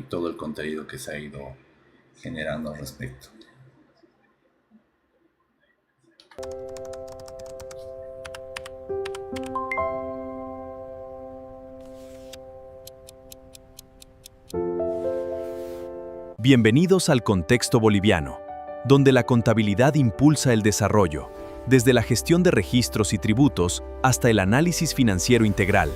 todo el contenido que se ha ido generando al respecto. Bienvenidos al Contexto Boliviano, donde la contabilidad impulsa el desarrollo, desde la gestión de registros y tributos hasta el análisis financiero integral.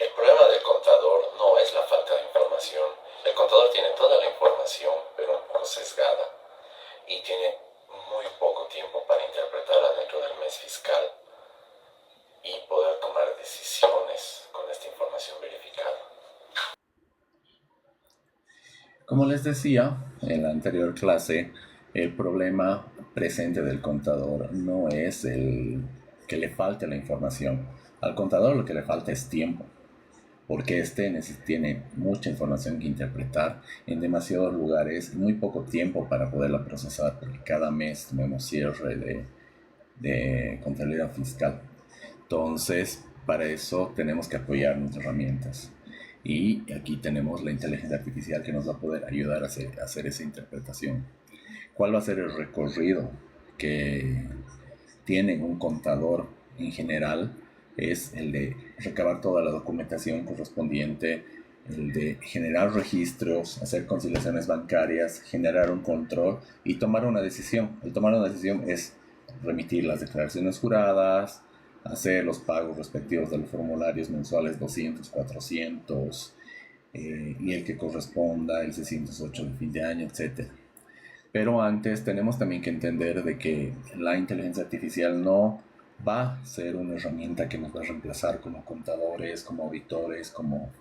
El problema del contador no es la falta de información. El contador tiene toda la información, pero un poco sesgada, y tiene muy poco tiempo para interpretarla dentro del mes fiscal y poder tomar decisiones con esta información verificada. Como les decía en la anterior clase, el problema presente del contador no es el que le falte la información. Al contador lo que le falta es tiempo, porque tiene mucha información que interpretar en demasiados lugares y muy poco tiempo para poderla procesar, porque cada mes tenemos cierre de contabilidad fiscal. Entonces, para eso tenemos que apoyar nuestras herramientas. Y aquí tenemos la inteligencia artificial que nos va a poder ayudar a hacer esa interpretación. ¿Cuál va a ser el recorrido que tiene un contador en general? Es el de recabar toda la documentación correspondiente, el de generar registros, hacer conciliaciones bancarias, generar un control y tomar una decisión. El tomar una decisión es remitir las declaraciones juradas, hacer los pagos respectivos de los formularios mensuales 200, 400 y el que corresponda, el 608 de fin de año, etc. Pero antes tenemos también que entender de que la inteligencia artificial no va a ser una herramienta que nos va a reemplazar como contadores, como auditores, como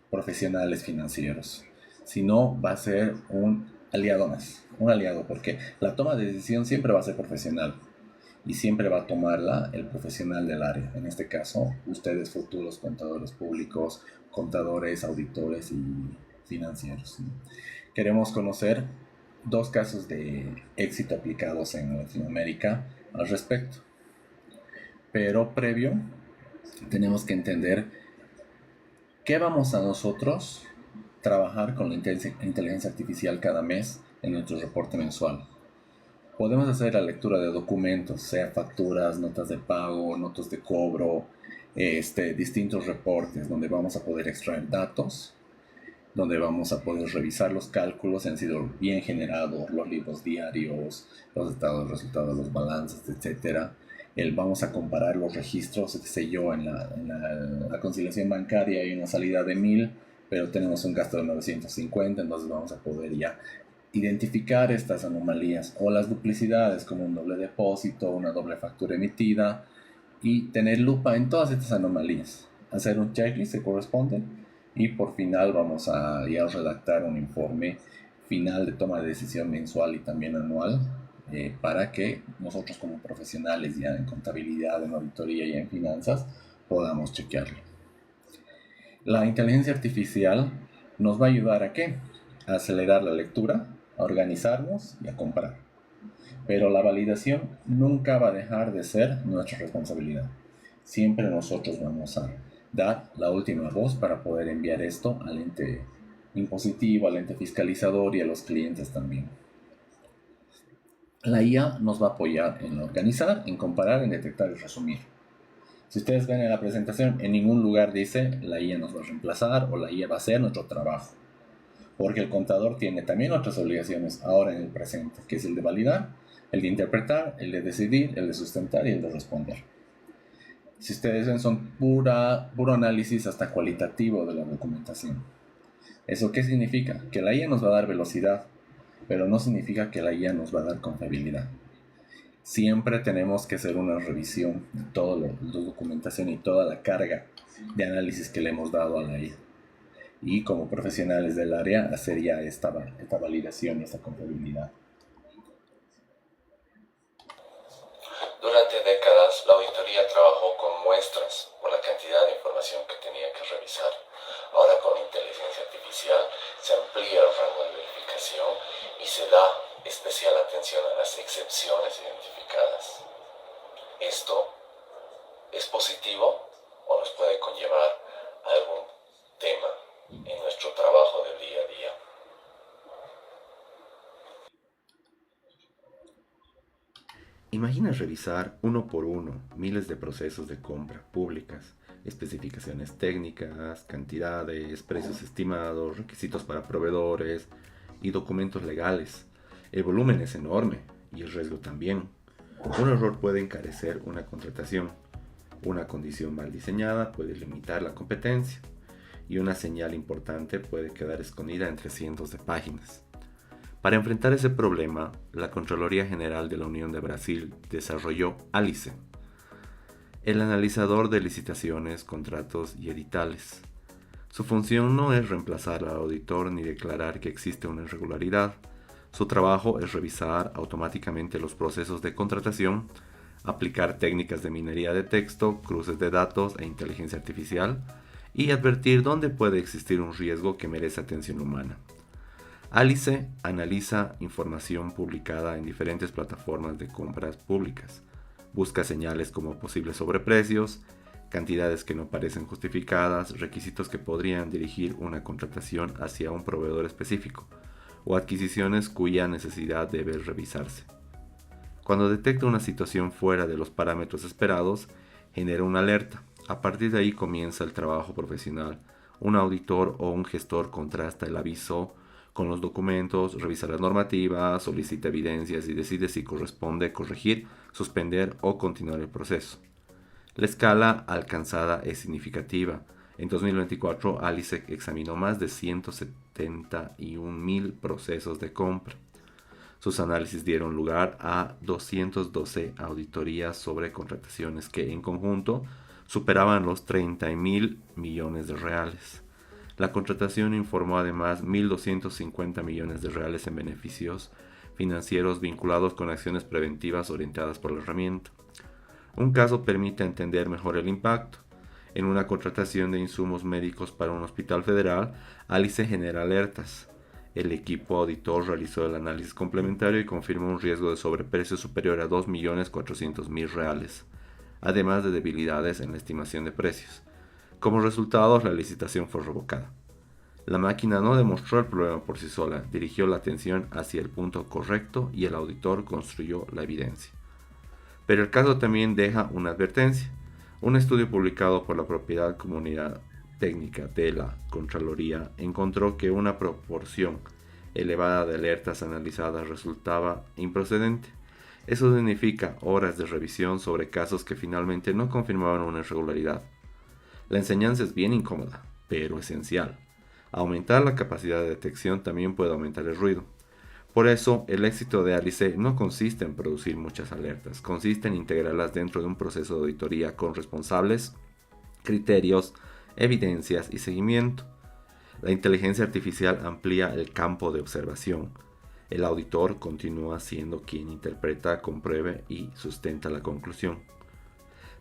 profesionales financieros, sino va a ser un aliado más, un aliado, porque la toma de decisión siempre va a ser profesional y siempre va a tomarla el profesional del área. En este caso, ustedes futuros contadores públicos, contadores, auditores y financieros. Queremos conocer dos casos de éxito aplicados en Latinoamérica al respecto. Pero previo, tenemos que entender qué vamos a nosotros trabajar con la inteligencia artificial cada mes en nuestro reporte mensual. Podemos hacer la lectura de documentos, sea facturas, notas de pago, notas de cobro, distintos reportes donde vamos a poder extraer datos, donde vamos a poder revisar los cálculos, si han sido bien generados, los libros diarios, los estados de resultados, los balances, etc. Vamos a comparar los registros, qué sé yo, en la conciliación bancaria hay una salida de 1000, pero tenemos un gasto de 950, entonces vamos a poder ya identificar estas anomalías o las duplicidades como un doble depósito, una doble factura emitida y tener lupa en todas estas anomalías. Hacer un checklist se corresponde y por final vamos a ya redactar un informe final de toma de decisión mensual y también anual para que nosotros como profesionales ya en contabilidad, en auditoría y en finanzas podamos chequearlo. La inteligencia artificial nos va a ayudar ¿a qué? A acelerar la lectura, a organizarnos y a comparar. Pero la validación nunca va a dejar de ser nuestra responsabilidad. Siempre nosotros vamos a dar la última voz para poder enviar esto al ente impositivo, al ente fiscalizador y a los clientes también. La IA nos va a apoyar en organizar, en comparar, en detectar y resumir. Si ustedes ven en la presentación, en ningún lugar dice la IA nos va a reemplazar o la IA va a hacer nuestro trabajo. Porque el contador tiene también otras obligaciones ahora en el presente, que es el de validar, el de interpretar, el de decidir, el de sustentar y el de responder. Si ustedes ven, son puro análisis hasta cualitativo de la documentación. ¿Eso qué significa? Que la IA nos va a dar velocidad, pero no significa que la IA nos va a dar confiabilidad. Siempre tenemos que hacer una revisión de toda la documentación y toda la carga de análisis que le hemos dado a la IA. y como profesionales del área hacer ya esta validación y esta compatibilidad. Durante décadas, la auditoría trabajó con muestras por la cantidad de información que tenía que revisar. Ahora, con inteligencia artificial, se amplía el rango de verificación y se da especial atención a las excepciones identificadas. ¿Esto es positivo o nos puede conllevar a algún tema en nuestro trabajo del día a día? Imagina revisar uno por uno miles de procesos de compra públicas, especificaciones técnicas, cantidades, precios estimados, requisitos para proveedores y documentos legales. El volumen es enorme y el riesgo también. Un error puede encarecer una contratación, una condición mal diseñada puede limitar la competencia y una señal importante puede quedar escondida entre cientos de páginas. Para enfrentar ese problema, la Contraloría General de la Unión de Brasil desarrolló ALICE, el analizador de licitaciones, contratos y editales. Su función no es reemplazar al auditor ni declarar que existe una irregularidad. Su trabajo es revisar automáticamente los procesos de contratación, aplicar técnicas de minería de texto, cruces de datos e inteligencia artificial y advertir dónde puede existir un riesgo que merece atención humana. ALICE analiza información publicada en diferentes plataformas de compras públicas. Busca señales como posibles sobreprecios, cantidades que no parecen justificadas, requisitos que podrían dirigir una contratación hacia un proveedor específico o adquisiciones cuya necesidad debe revisarse. Cuando detecta una situación fuera de los parámetros esperados, genera una alerta. A partir de ahí comienza el trabajo profesional. Un auditor o un gestor contrasta el aviso con los documentos, revisa la normativa, solicita evidencias y decide si corresponde corregir, suspender o continuar el proceso. La escala alcanzada es significativa. En 2024, ALICE examinó más de 171.000 procesos de compra. Sus análisis dieron lugar a 212 auditorías sobre contrataciones que en conjunto superaban los 30.000 millones de reales. La contratación informó además 1.250 millones de reales en beneficios financieros vinculados con acciones preventivas orientadas por la herramienta. Un caso permite entender mejor el impacto. En una contratación de insumos médicos para un hospital federal, ALICE genera alertas. El equipo auditor realizó el análisis complementario y confirmó un riesgo de sobreprecio superior a 2.400.000 reales, además de debilidades en la estimación de precios. Como resultado, la licitación fue revocada. La máquina no demostró el problema por sí sola, dirigió la atención hacia el punto correcto y el auditor construyó la evidencia. Pero el caso también deja una advertencia. Un estudio publicado por la propiedad Comunidad Técnica de la Contraloría encontró que una proporción elevada de alertas analizadas resultaba improcedente. Eso significa horas de revisión sobre casos que finalmente no confirmaban una irregularidad. La enseñanza es bien incómoda, pero esencial. Aumentar la capacidad de detección también puede aumentar el ruido. Por eso, el éxito de ALICE no consiste en producir muchas alertas, consiste en integrarlas dentro de un proceso de auditoría con responsables, criterios, evidencias y seguimiento. La inteligencia artificial amplía el campo de observación. El auditor continúa siendo quien interpreta, compruebe y sustenta la conclusión.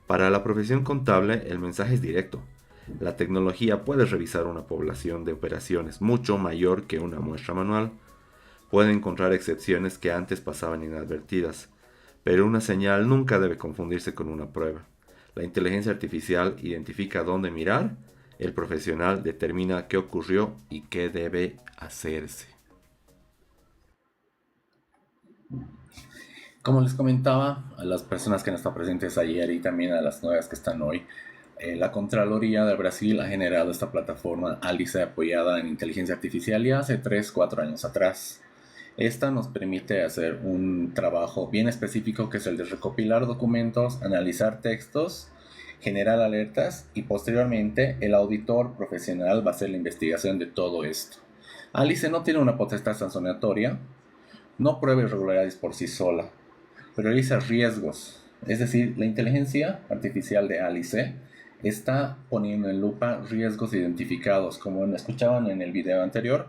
Para la profesión contable, el mensaje es directo. La tecnología puede revisar una población de operaciones mucho mayor que una muestra manual. Puede encontrar excepciones que antes pasaban inadvertidas, pero una señal nunca debe confundirse con una prueba. La inteligencia artificial identifica dónde mirar, el profesional determina qué ocurrió y qué debe hacerse. Como les comentaba a las personas que no están presentes ayer y también a las nuevas que están hoy, la Contraloría de Brasil ha generado esta plataforma ALICE apoyada en inteligencia artificial ya hace 3-4 años atrás. Esta nos permite hacer un trabajo bien específico que es el de recopilar documentos, analizar textos, generar alertas y posteriormente el auditor profesional va a hacer la investigación de todo esto. ALICE no tiene una potestad sancionatoria, no prueba irregularidades por sí sola, pero realiza riesgos. Es decir, la inteligencia artificial de ALICE está poniendo en lupa riesgos identificados, como escuchaban en el video anterior.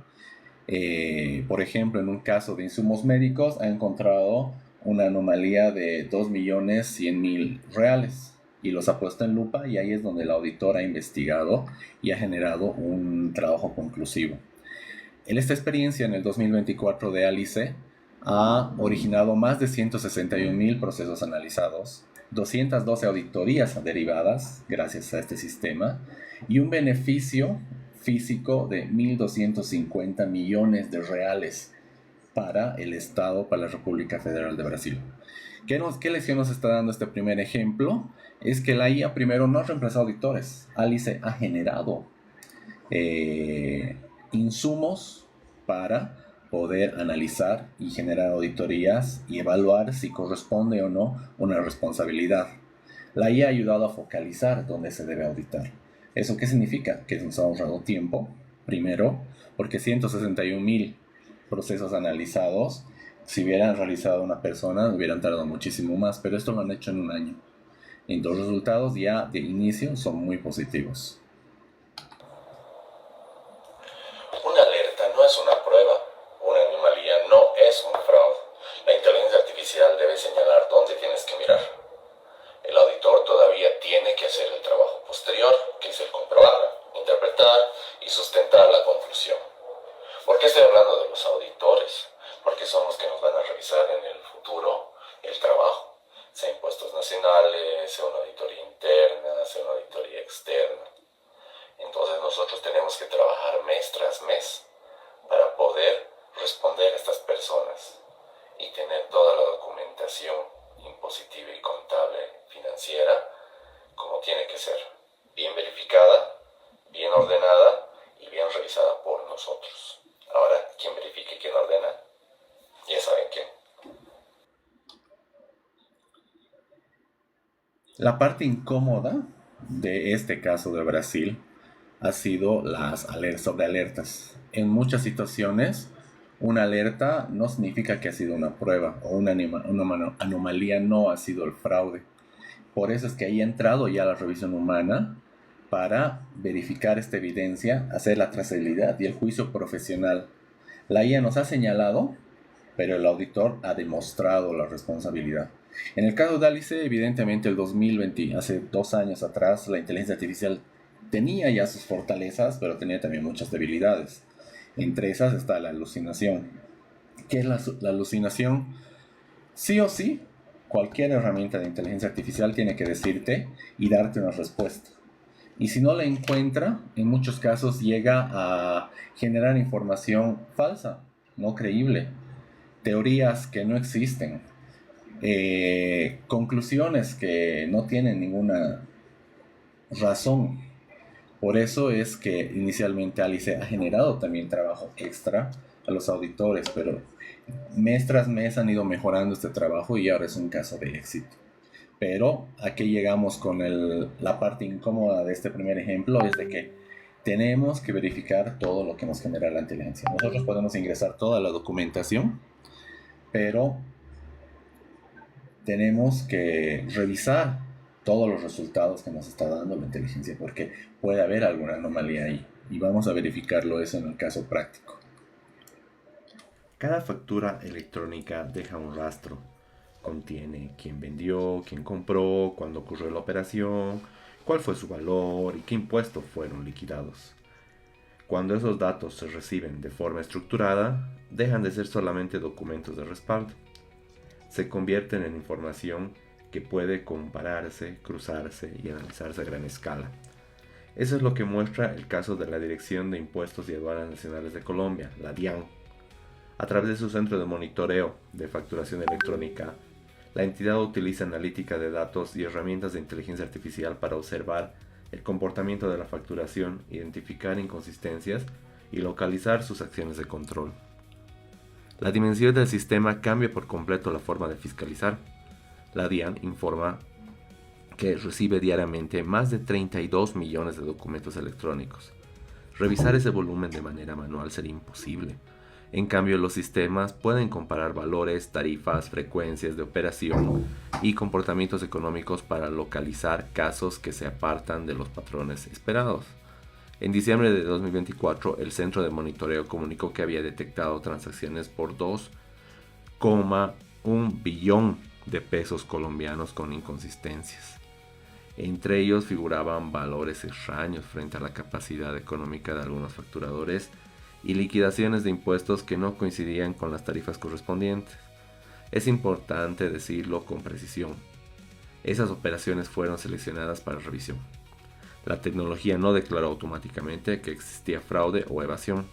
Por ejemplo, en un caso de insumos médicos ha encontrado una anomalía de 2.100.000 reales y los ha puesto en lupa, y ahí es donde el auditor ha investigado y ha generado un trabajo conclusivo. En esta experiencia en el 2024 de Alice ha originado más de 161.000 procesos analizados, 212 auditorías derivadas gracias a este sistema y un beneficio físico de 1.250 millones de reales para el Estado, para la República Federal de Brasil. ¿Qué lección nos está dando este primer ejemplo? Es que la IA primero no ha reemplazado auditores. Alice ha generado insumos para poder analizar y generar auditorías y evaluar si corresponde o no una responsabilidad. La IA ha ayudado a focalizar dónde se debe auditar. ¿Eso qué significa? Que nos ha ahorrado tiempo, primero, porque 161.000 procesos analizados, si hubieran realizado una persona, hubieran tardado muchísimo más, pero esto lo han hecho en un año. Y los resultados ya de inicio son muy positivos. Una alerta no es una prueba, una anomalía no es un fraude. La inteligencia artificial debe señalar dónde tienes que mirar. El auditor todavía tiene que hacer el trabajo posterior, que es el comprobar, interpretar y sustentar la conclusión. ¿Por qué estoy hablando de los auditores? Porque son los que nos van a revisar en el futuro el trabajo, sea impuestos nacionales, sea una auditoría interna, sea una auditoría externa. Entonces nosotros tenemos que trabajar mes tras mes para poder responder a estas personas y tener toda la documentación impositiva y contable financiera como tiene que ser, bien verificada, bien ordenada y bien revisada por nosotros. Ahora, ¿quién verifica y quién ordena? Ya saben quién. La parte incómoda de este caso de Brasil ha sido las sobre alertas. En muchas situaciones, una alerta no significa que ha sido una prueba o una anomalía no ha sido el fraude. Por eso es que ahí ha entrado ya la revisión humana para verificar esta evidencia, hacer la trazabilidad y el juicio profesional. La IA nos ha señalado, pero el auditor ha demostrado la responsabilidad. En el caso de Alice, evidentemente el 2020, hace 2 años atrás, la inteligencia artificial tenía ya sus fortalezas, pero tenía también muchas debilidades. Entre esas está la alucinación. ¿Qué es la alucinación? Sí o sí, cualquier herramienta de inteligencia artificial tiene que decirte y darte una respuesta. Y si no la encuentra, en muchos casos llega a generar información falsa, no creíble, teorías que no existen, conclusiones que no tienen ninguna razón. Por eso es que inicialmente Alice ha generado también trabajo extra a los auditores, pero mes tras mes han ido mejorando este trabajo y ahora es un caso de éxito. Pero aquí llegamos con la parte incómoda de este primer ejemplo, es de que tenemos que verificar todo lo que nos genera la inteligencia. Nosotros podemos ingresar toda la documentación, pero tenemos que revisar todos los resultados que nos está dando la inteligencia, porque puede haber alguna anomalía ahí, y vamos a verificarlo eso en el caso práctico. Cada factura electrónica deja un rastro. Contiene quién vendió, quién compró, cuándo ocurrió la operación, cuál fue su valor y qué impuestos fueron liquidados. Cuando esos datos se reciben de forma estructurada, dejan de ser solamente documentos de respaldo. Se convierten en información que puede compararse, cruzarse y analizarse a gran escala. Eso es lo que muestra el caso de la Dirección de Impuestos y Aduanas Nacionales de Colombia, la DIAN. A través de su centro de monitoreo de facturación electrónica, la entidad utiliza analítica de datos y herramientas de inteligencia artificial para observar el comportamiento de la facturación, identificar inconsistencias y localizar sus acciones de control. La dimensión del sistema cambia por completo la forma de fiscalizar. La DIAN informa que recibe diariamente más de 32 millones de documentos electrónicos. Revisar ese volumen de manera manual sería imposible. En cambio, los sistemas pueden comparar valores, tarifas, frecuencias de operación y comportamientos económicos para localizar casos que se apartan de los patrones esperados. En diciembre de 2024, el Centro de Monitoreo comunicó que había detectado transacciones por 2,1 billón de pesos colombianos con inconsistencias. Entre ellos figuraban valores extraños frente a la capacidad económica de algunos facturadores y liquidaciones de impuestos que no coincidían con las tarifas correspondientes. Es importante decirlo con precisión. Esas operaciones fueron seleccionadas para revisión. La tecnología no declaró automáticamente que existía fraude o evasión.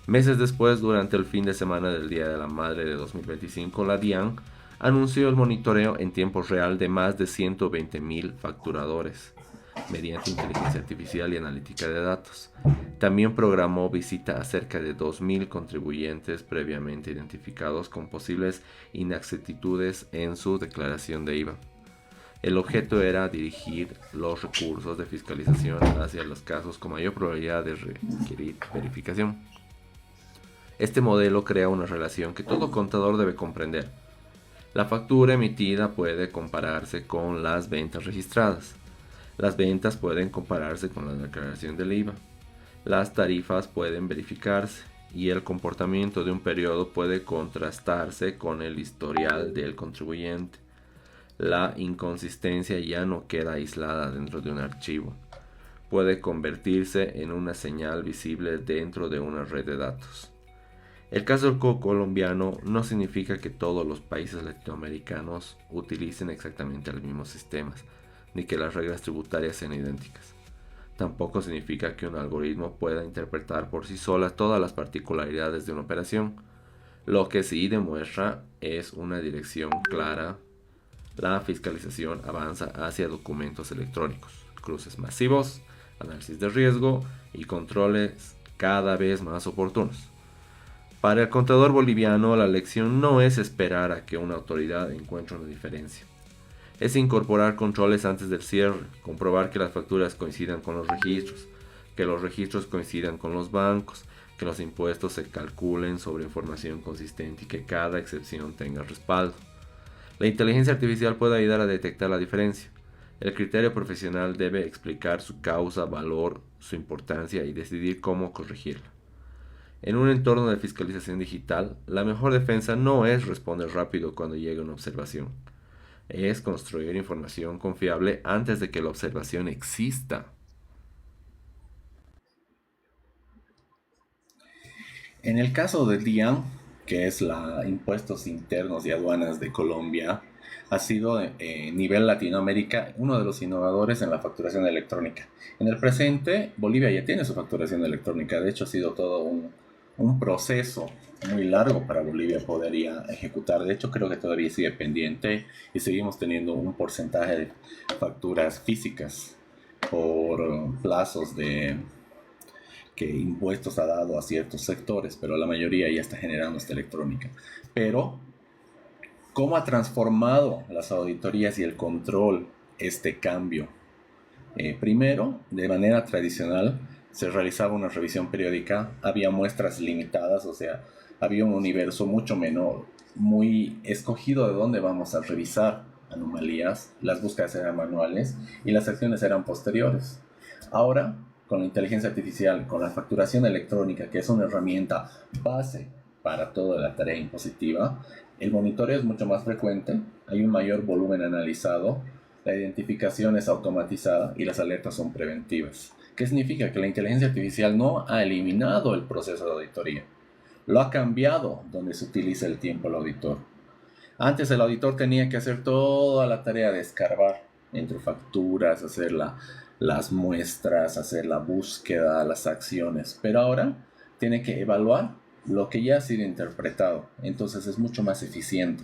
Meses después, durante el fin de semana del Día de la Madre de 2025, la DIAN anunció el monitoreo en tiempo real de más de 120.000 facturadores, mediante inteligencia artificial y analítica de datos. También programó visita a cerca de 2.000 contribuyentes previamente identificados con posibles inexactitudes en su declaración de IVA. El objeto era dirigir los recursos de fiscalización hacia los casos con mayor probabilidad de requerir verificación. Este modelo crea una relación que todo contador debe comprender. La factura emitida puede compararse con las ventas registradas. Las ventas pueden compararse con la declaración del IVA. Las tarifas pueden verificarse y el comportamiento de un periodo puede contrastarse con el historial del contribuyente. La inconsistencia ya no queda aislada dentro de un archivo. Puede convertirse en una señal visible dentro de una red de datos. El caso colombiano no significa que todos los países latinoamericanos utilicen exactamente los mismos sistemas, ni que las reglas tributarias sean idénticas. Tampoco significa que un algoritmo pueda interpretar por sí sola todas las particularidades de una operación. Lo que sí demuestra es una dirección clara. La fiscalización avanza hacia documentos electrónicos, cruces masivos, análisis de riesgo y controles cada vez más oportunos. Para el contador boliviano, la lección no es esperar a que una autoridad encuentre una diferencia. Es incorporar controles antes del cierre, comprobar que las facturas coincidan con los registros, que los registros coincidan con los bancos, que los impuestos se calculen sobre información consistente y que cada excepción tenga respaldo. La inteligencia artificial puede ayudar a detectar la diferencia. El criterio profesional debe explicar su causa, valor, su importancia y decidir cómo corregirla. En un entorno de fiscalización digital, la mejor defensa no es responder rápido cuando llegue una observación. Es construir información confiable antes de que la observación exista. En el caso de DIAN, que es la Impuestos Internos y Aduanas de Colombia, ha sido a nivel Latinoamérica uno de los innovadores en la facturación electrónica. En el presente, Bolivia ya tiene su facturación electrónica. De hecho, ha sido todo un proceso muy largo para Bolivia podría ejecutar. De hecho, creo que todavía sigue pendiente y seguimos teniendo un porcentaje de facturas físicas por plazos que impuestos ha dado a ciertos sectores, pero la mayoría ya está generando esta electrónica. Pero, ¿cómo ha transformado las auditorías y el control este cambio? Primero, de manera tradicional, se realizaba una revisión periódica, había muestras limitadas, o sea, había un universo mucho menor, muy escogido de dónde vamos a revisar anomalías, las búsquedas eran manuales y las acciones eran posteriores. Ahora, con la inteligencia artificial, con la facturación electrónica, que es una herramienta base para toda la tarea impositiva, el monitoreo es mucho más frecuente, hay un mayor volumen analizado, la identificación es automatizada y las alertas son preventivas. ¿Qué significa? Que la inteligencia artificial no ha eliminado el proceso de auditoría, lo ha cambiado donde se utiliza el tiempo el auditor. Antes el auditor tenía que hacer toda la tarea de escarbar entre facturas, hacer las muestras, hacer la búsqueda, las acciones, pero ahora tiene que evaluar lo que ya ha sido interpretado, entonces es mucho más eficiente.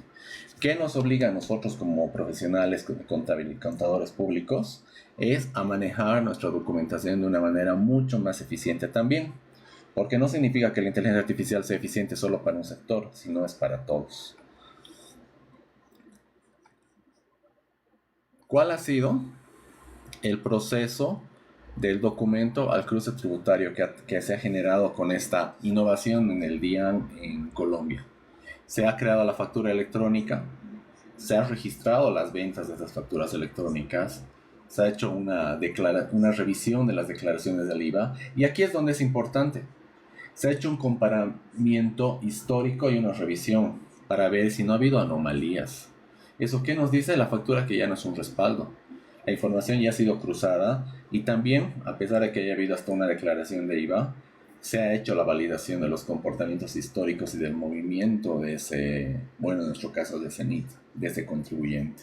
¿Qué nos obliga a nosotros como profesionales, contadores públicos? Es a manejar nuestra documentación de una manera mucho más eficiente también, porque no significa que la inteligencia artificial sea eficiente solo para un sector, sino es para todos. ¿Cuál ha sido el proceso del documento al cruce tributario que se ha generado con esta innovación en el DIAN en Colombia? Se ha creado la factura electrónica, se ha registrado las ventas de esas facturas electrónicas, se ha hecho una revisión de las declaraciones del IVA, y aquí es donde es importante. Se ha hecho un comparamiento histórico y una revisión para ver si no ha habido anomalías. ¿Eso qué nos dice? La factura que ya no es un respaldo. La información ya ha sido cruzada y también, a pesar de que haya habido hasta una declaración de IVA, se ha hecho la validación de los comportamientos históricos y del movimiento de ese, bueno, en nuestro caso de ese NIT, de ese contribuyente.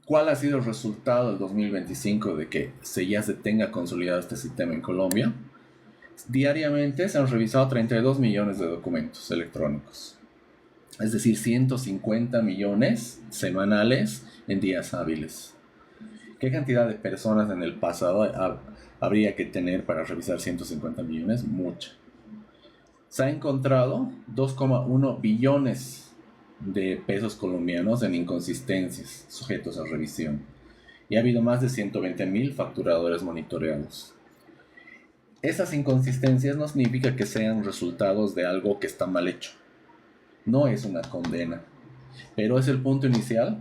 ¿Cuál ha sido el resultado del 2025 de que ya se tenga consolidado este sistema en Colombia? Diariamente se han revisado 32 millones de documentos electrónicos, es decir, 150 millones semanales en días hábiles. ¿Qué cantidad de personas en el pasado habría que tener para revisar 150 millones? Mucha. Se ha encontrado 2,1 billones de pesos colombianos en inconsistencias sujetos a revisión, y ha habido más de 120.000 facturadores monitoreados. Esas inconsistencias no significa que sean resultados de algo que está mal hecho. No es una condena, pero es el punto inicial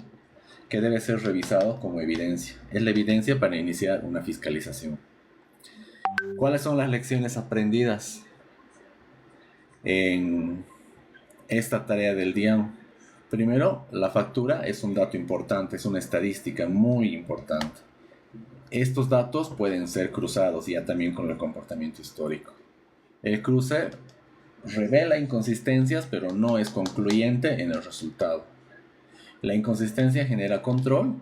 que debe ser revisado como evidencia. Es la evidencia para iniciar una fiscalización. ¿Cuáles son las lecciones aprendidas en esta tarea del DIAN? Primero, la factura es un dato importante, es una estadística muy importante. Estos datos pueden ser cruzados ya también con el comportamiento histórico. El cruce revela inconsistencias, pero no es concluyente en el resultado. La inconsistencia genera control.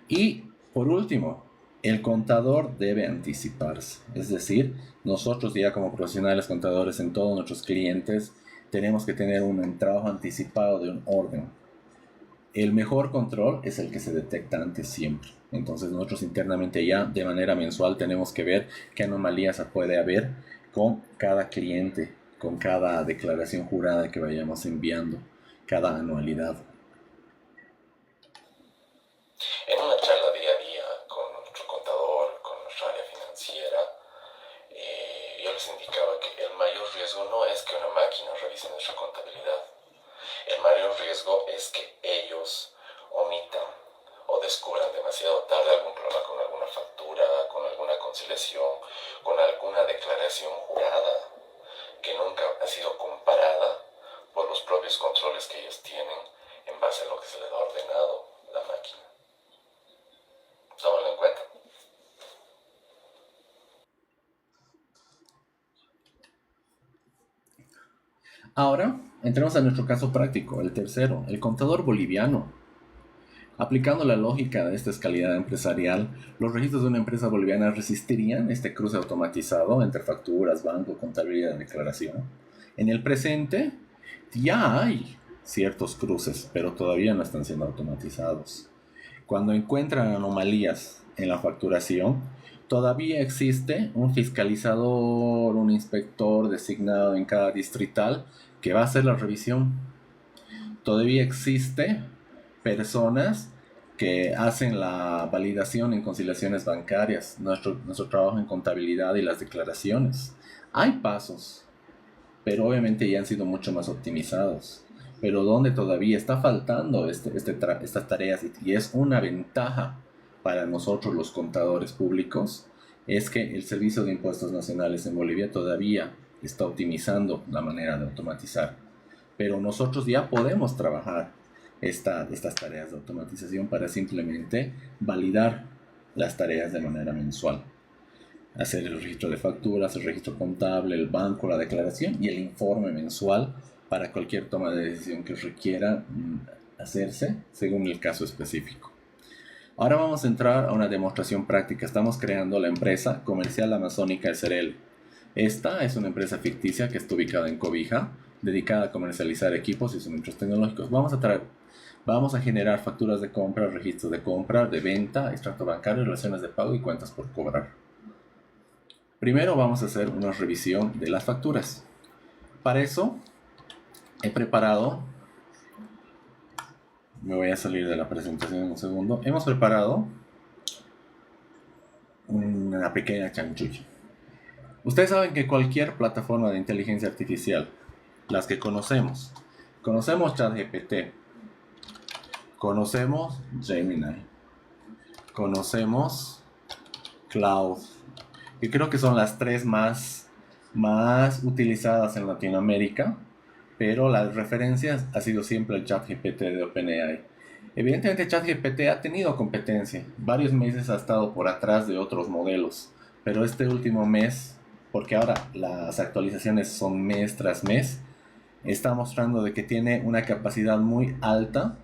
Y, por último, el contador debe anticiparse. Es decir, nosotros ya como profesionales contadores en todos nuestros clientes tenemos que tener un trabajo anticipado de un orden. El mejor control es el que se detecta antes siempre. Entonces nosotros internamente ya de manera mensual tenemos que ver qué anomalías puede haber con cada cliente, con cada declaración jurada que vayamos enviando, cada anualidad. En una charla día a día con nuestro contador, con nuestra área financiera, yo les indicaba que el mayor riesgo no es que una máquina revise nuestra contabilidad. El mayor riesgo es que ellos omitan o descubran demasiado tarde algún problema con alguna factura, con alguna conciliación, con alguna declaración jurada que nunca ha sido comparada por los propios controles que ellos tienen en base a lo que se les ha ordenado la máquina. Tómalo en cuenta. Ahora, entremos a nuestro caso práctico, el tercero, el contador boliviano. Aplicando la lógica de esta escalidad empresarial, los registros de una empresa boliviana resistirían este cruce automatizado entre facturas, banco, contabilidad y declaración. En el presente, ya hay ciertos cruces, pero todavía no están siendo automatizados. Cuando encuentran anomalías en la facturación, todavía existe un fiscalizador, un inspector designado en cada distrital que va a hacer la revisión. Todavía existe personas que hacen la validación en conciliaciones bancarias, nuestro trabajo en contabilidad y las declaraciones. Hay pasos, pero obviamente ya han sido mucho más optimizados. Pero donde todavía está faltando estas tareas, y es una ventaja para nosotros los contadores públicos, es que el Servicio de Impuestos Nacionales en Bolivia todavía está optimizando la manera de automatizar. Pero nosotros ya podemos trabajar estas tareas de automatización para simplemente validar las tareas de manera mensual. Hacer el registro de facturas, el registro contable, el banco, la declaración y el informe mensual para cualquier toma de decisión que requiera hacerse según el caso específico. Ahora vamos a entrar a una demostración práctica. Estamos creando la empresa comercial amazónica SRL. Esta es una empresa ficticia que está ubicada en Cobija, dedicada a comercializar equipos y suministros tecnológicos. Vamos a generar facturas de compra, registros de compra, de venta, extracto bancario, relaciones de pago y cuentas por cobrar. Primero vamos a hacer una revisión de las facturas. Para eso he preparado, me voy a salir de la presentación en un segundo. Hemos preparado una pequeña chanchulla. Ustedes saben que cualquier plataforma de inteligencia artificial, las que conocemos, Conocemos ChatGPT, conocemos Gemini, conocemos Cloud, que creo que son las tres más utilizadas en Latinoamérica, pero las referencias ha sido siempre el ChatGPT de OpenAI. Evidentemente ChatGPT ha tenido competencia, varios meses ha estado por atrás de otros modelos, pero este último mes, porque ahora las actualizaciones son mes tras mes, está mostrando de que tiene una capacidad muy alta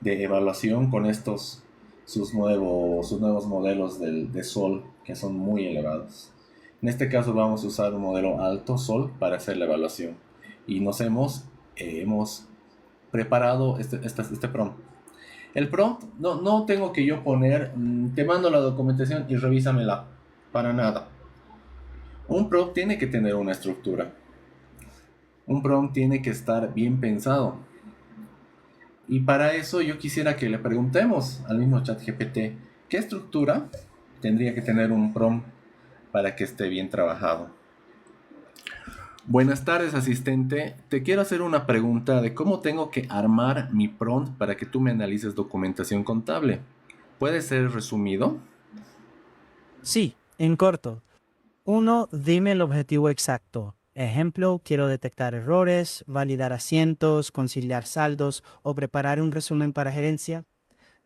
de evaluación con sus nuevos modelos de Sol, que son muy elevados. En este caso vamos a usar un modelo alto Sol para hacer la evaluación. Y hemos preparado este prompt. El prompt no tengo que yo poner, te mando la documentación y revísamela, para nada. Un prompt tiene que tener una estructura. Un prompt tiene que estar bien pensado. Y para eso yo quisiera que le preguntemos al mismo ChatGPT qué estructura tendría que tener un prompt para que esté bien trabajado. Buenas tardes, asistente. Te quiero hacer una pregunta de cómo tengo que armar mi prompt para que tú me analices documentación contable. ¿Puede ser resumido? Sí, en corto. 1. Dime el objetivo exacto. Ejemplo, quiero detectar errores, validar asientos, conciliar saldos o preparar un resumen para gerencia.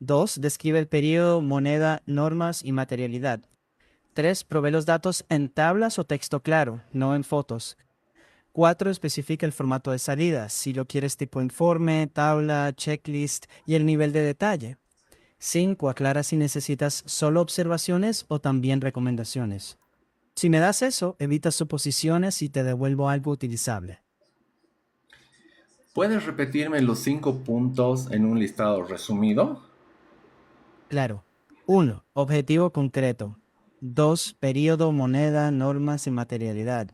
2. Describe el periodo, moneda, normas y materialidad. 3. Provee los datos en tablas o texto claro, no en fotos. 4. Especifica el formato de salida, si lo quieres tipo informe, tabla, checklist y el nivel de detalle. 5. Aclara si necesitas solo observaciones o también recomendaciones. Si me das eso, evitas suposiciones y te devuelvo algo utilizable. ¿Puedes repetirme los 5 puntos en un listado resumido? Claro. 1. Objetivo concreto. 2. Periodo, moneda, normas y materialidad.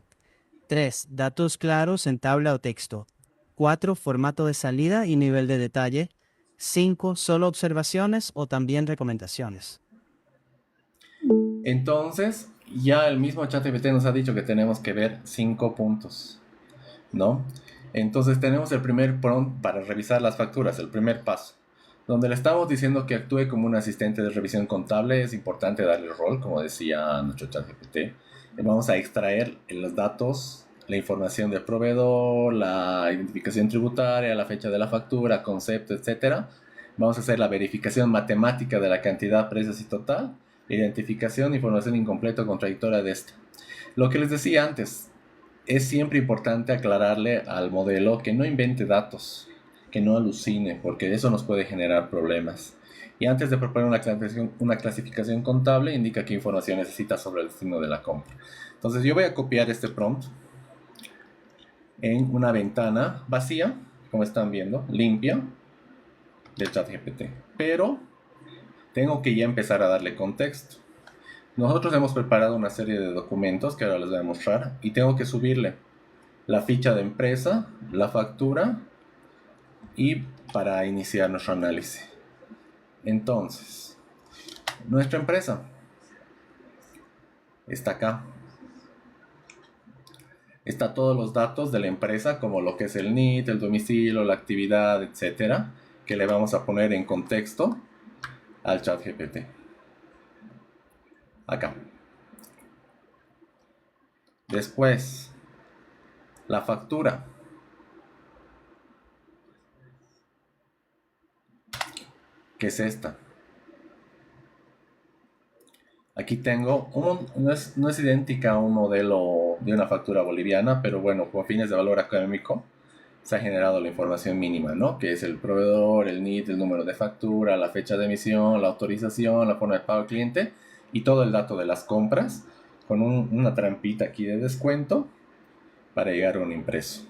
3. Datos claros en tabla o texto. 4. Formato de salida y nivel de detalle. 5. Solo observaciones o también recomendaciones. Entonces, ya el mismo ChatGPT nos ha dicho que tenemos que ver 5 puntos, ¿no? Entonces tenemos el primer prompt para revisar las facturas, el primer paso, donde le estamos diciendo que actúe como un asistente de revisión contable. Es importante darle el rol, como decía nuestro ChatGPT. Vamos a extraer los datos, la información del proveedor, la identificación tributaria, la fecha de la factura, concepto, etc. Vamos a hacer la verificación matemática de la cantidad, precios y total, identificación, información incompleta o contradictoria de esta. Lo que les decía antes, es siempre importante aclararle al modelo que no invente datos, que no alucine, porque eso nos puede generar problemas. Y antes de proponer una clasificación contable, indica qué información necesita sobre el destino de la compra. Entonces yo voy a copiar este prompt en una ventana vacía, como están viendo, limpia, de ChatGPT. Pero tengo que ya empezar a darle contexto. Nosotros hemos preparado una serie de documentos que ahora les voy a mostrar y tengo que subirle la ficha de empresa, la factura y para iniciar nuestro análisis. Entonces, nuestra empresa está acá. Está todos los datos de la empresa, como lo que es el NIT, el domicilio, la actividad, etcétera, que le vamos a poner en contexto al ChatGPT. Acá. Después, la factura. ¿Qué es esta? Aquí tengo, no es idéntica a un modelo de una factura boliviana, pero bueno, con fines de valor académico se ha generado la información mínima, ¿no? Que es el proveedor, el NIT, el número de factura, la fecha de emisión, la autorización, la forma de pago al cliente y todo el dato de las compras con una trampita aquí de descuento para llegar a un impreso.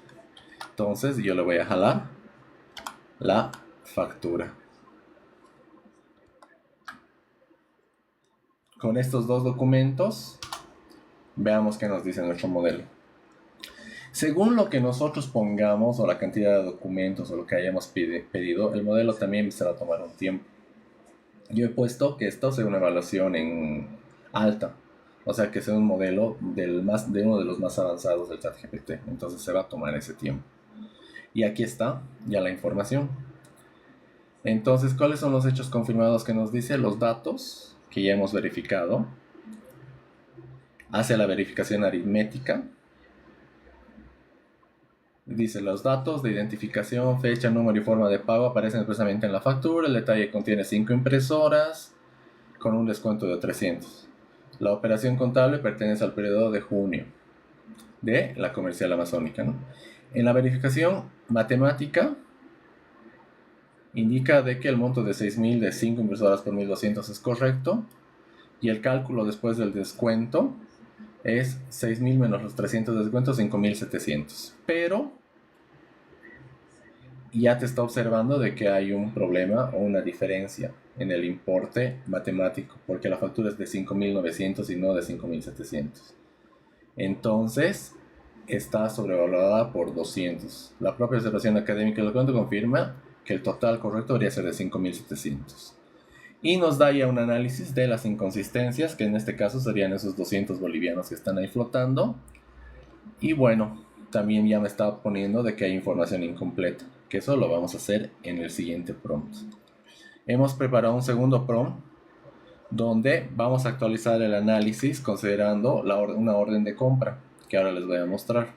Entonces yo le voy a jalar la factura. Con estos dos documentos, veamos qué nos dice nuestro modelo. Según lo que nosotros pongamos o la cantidad de documentos o lo que hayamos pedido, el modelo también se va a tomar un tiempo. Yo he puesto que esto sea una evaluación en alta, o sea que sea un modelo de uno de los más avanzados del ChatGPT, entonces se va a tomar ese tiempo. Y aquí está ya la información. Entonces, ¿cuáles son los hechos confirmados que nos dice? Los datos que ya hemos verificado. Hace la verificación aritmética. Dice, los datos de identificación, fecha, número y forma de pago aparecen expresamente en la factura. El detalle contiene 5 impresoras con un descuento de 300. La operación contable pertenece al periodo de junio de la comercial amazónica, ¿no? En la verificación matemática indica de que el monto de 6.000 de 5 impresoras por 1.200 es correcto, y el cálculo después del descuento es 6.000 menos los 300 de descuento, 5.700. Pero ya te está observando de que hay un problema o una diferencia en el importe matemático, porque la factura es de 5.900 y no de 5.700. Entonces está sobrevalorada por 200. La propia observación académica del cuento confirma que el total correcto debería ser de 5.700. Y nos da ya un análisis de las inconsistencias, que en este caso serían esos 200 bolivianos que están ahí flotando. Y bueno, también ya me está poniendo de que hay información incompleta, que eso lo vamos a hacer en el siguiente prompt. Hemos preparado un segundo prompt donde vamos a actualizar el análisis considerando una orden de compra, que ahora les voy a mostrar.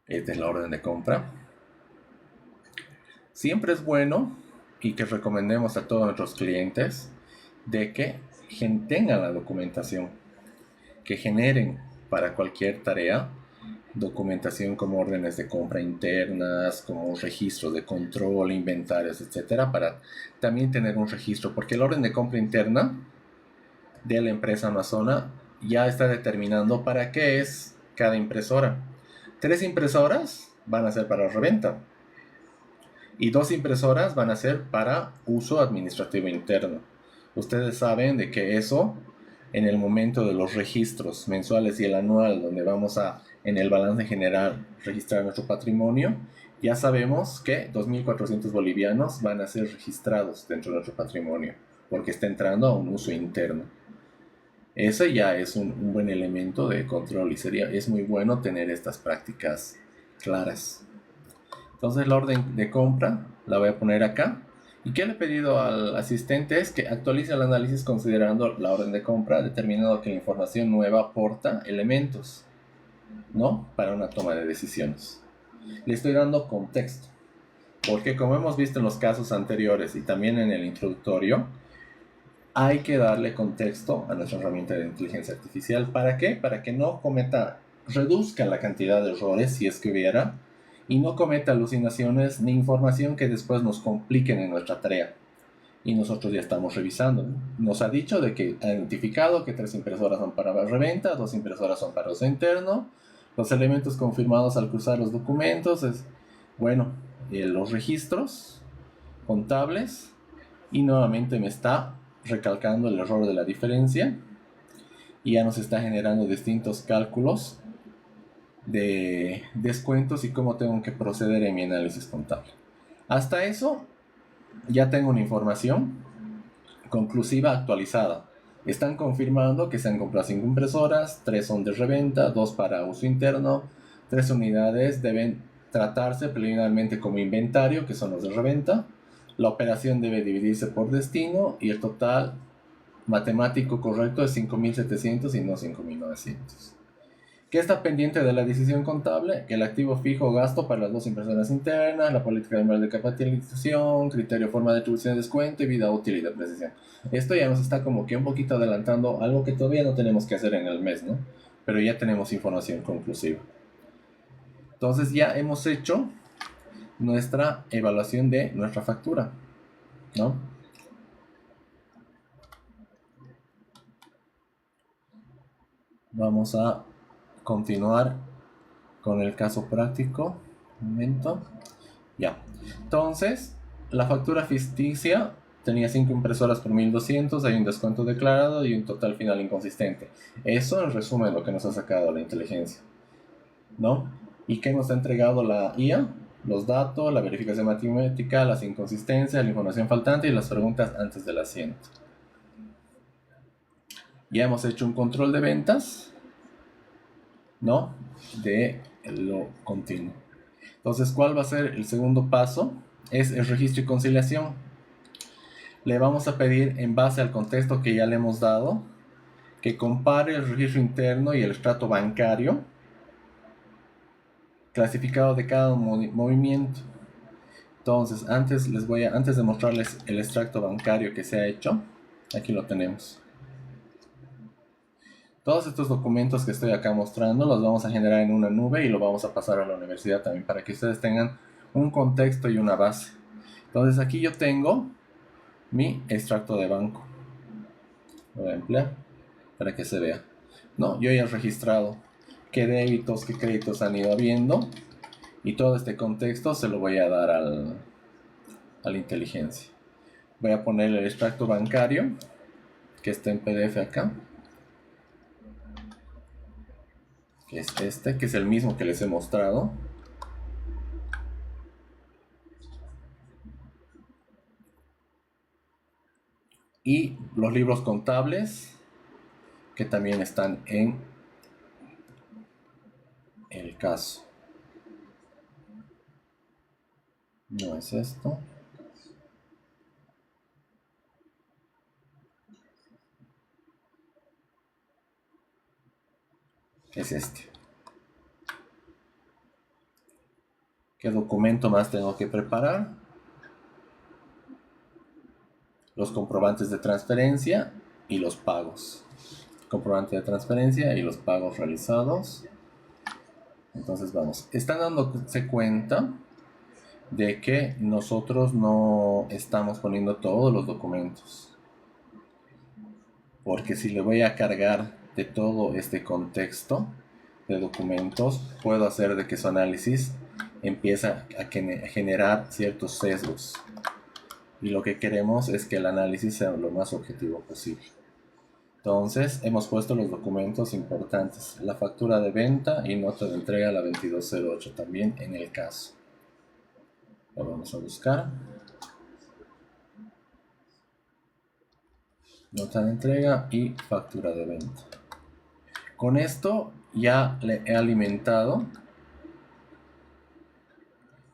Esta es la orden de compra. Siempre es bueno y que recomendemos a todos nuestros clientes de que tengan la documentación, que generen para cualquier tarea documentación como órdenes de compra internas, como registros de control, inventarios, etcétera, para también tener un registro, porque la orden de compra interna de la empresa Amazona ya está determinando para qué es cada impresora. 3 impresoras van a ser para reventa y 2 impresoras van a ser para uso administrativo interno. Ustedes saben de que eso, en el momento de los registros mensuales y el anual, donde vamos a, en el balance general, registrar nuestro patrimonio, ya sabemos que 2.400 bolivianos van a ser registrados dentro de nuestro patrimonio, porque está entrando a un uso interno. Ese ya es un buen elemento de control y es muy bueno tener estas prácticas claras. Entonces la orden de compra la voy a poner acá. ¿Y qué le he pedido al asistente? Es que actualice el análisis considerando la orden de compra, determinando que la información nueva aporta elementos, ¿no?, para una toma de decisiones. Le estoy dando contexto, porque como hemos visto en los casos anteriores y también en el introductorio, hay que darle contexto a nuestra herramienta de inteligencia artificial. ¿Para qué? Para que no reduzca la cantidad de errores, si es que hubiera, y no cometa alucinaciones ni información que después nos compliquen en nuestra tarea. Y nosotros ya estamos revisando. Nos ha dicho de que ha identificado que 3 impresoras son para reventa, 2 impresoras son para uso interno. Los elementos confirmados al cruzar los documentos es, bueno, los registros contables, y nuevamente me está recalcando el error de la diferencia y ya nos está generando distintos cálculos de descuentos y cómo tengo que proceder en mi análisis contable. Hasta eso ya tengo una información conclusiva actualizada. Están confirmando que se han comprado 5 impresoras, 3 son de reventa, 2 para uso interno, 3 unidades deben tratarse preliminarmente como inventario, que son los de reventa. La operación debe dividirse por destino y el total matemático correcto es 5.700 y no 5.900. ¿Qué está pendiente de la decisión contable? Que el activo fijo o gasto para las 2 impresoras internas, la política anual de capitalización, criterio, forma de atribución de descuento y vida útil y depreciación. Esto ya nos está como que un poquito adelantando algo que todavía no tenemos que hacer en el mes, ¿no? Pero ya tenemos información conclusiva. Entonces ya hemos hecho nuestra evaluación de nuestra factura, ¿no? Vamos a continuar con el caso práctico. Un momento. Ya. Entonces, la factura ficticia tenía 5 impresoras por 1.200, hay un descuento declarado y un total final inconsistente. Eso en resumen lo que nos ha sacado la inteligencia, ¿no? ¿Y qué nos ha entregado la IA? Los datos, la verificación matemática, las inconsistencias, la información faltante y las preguntas antes del asiento. Ya hemos hecho un control de ventas. ¿no? De lo continuo. Entonces, ¿cuál va a ser el segundo paso? Es el registro y conciliación. Le vamos a pedir, en base al contexto que ya le hemos dado, que compare el registro interno y el extracto bancario clasificado de cada movimiento. Entonces, antes de mostrarles el extracto bancario que se ha hecho, aquí lo tenemos. Todos estos documentos que estoy acá mostrando los vamos a generar en una nube y lo vamos a pasar a la universidad también para que ustedes tengan un contexto y una base. Entonces aquí yo tengo mi extracto de banco. Lo voy a emplear para que se vea. No, yo ya he registrado qué débitos, qué créditos han ido habiendo y todo este contexto se lo voy a dar a la inteligencia. Voy a poner el extracto bancario que está en PDF acá. Que es este, que es el mismo que les he mostrado. Y los libros contables que también están en el caso. No es esto. Es este. ¿Qué documento más tengo que preparar? Los comprobantes de transferencia y los pagos. Comprobante de transferencia y los pagos realizados. Entonces vamos. Están dándose cuenta de que nosotros no estamos poniendo todos los documentos. Porque si le voy a cargar de todo este contexto de documentos, puedo hacer de que su análisis empieza a generar ciertos sesgos. Y lo que queremos es que el análisis sea lo más objetivo posible. Entonces, hemos puesto los documentos importantes. La factura de venta y nota de entrega a la 2208 también en el caso. Lo vamos a buscar. Nota de entrega y factura de venta. Con esto ya le he alimentado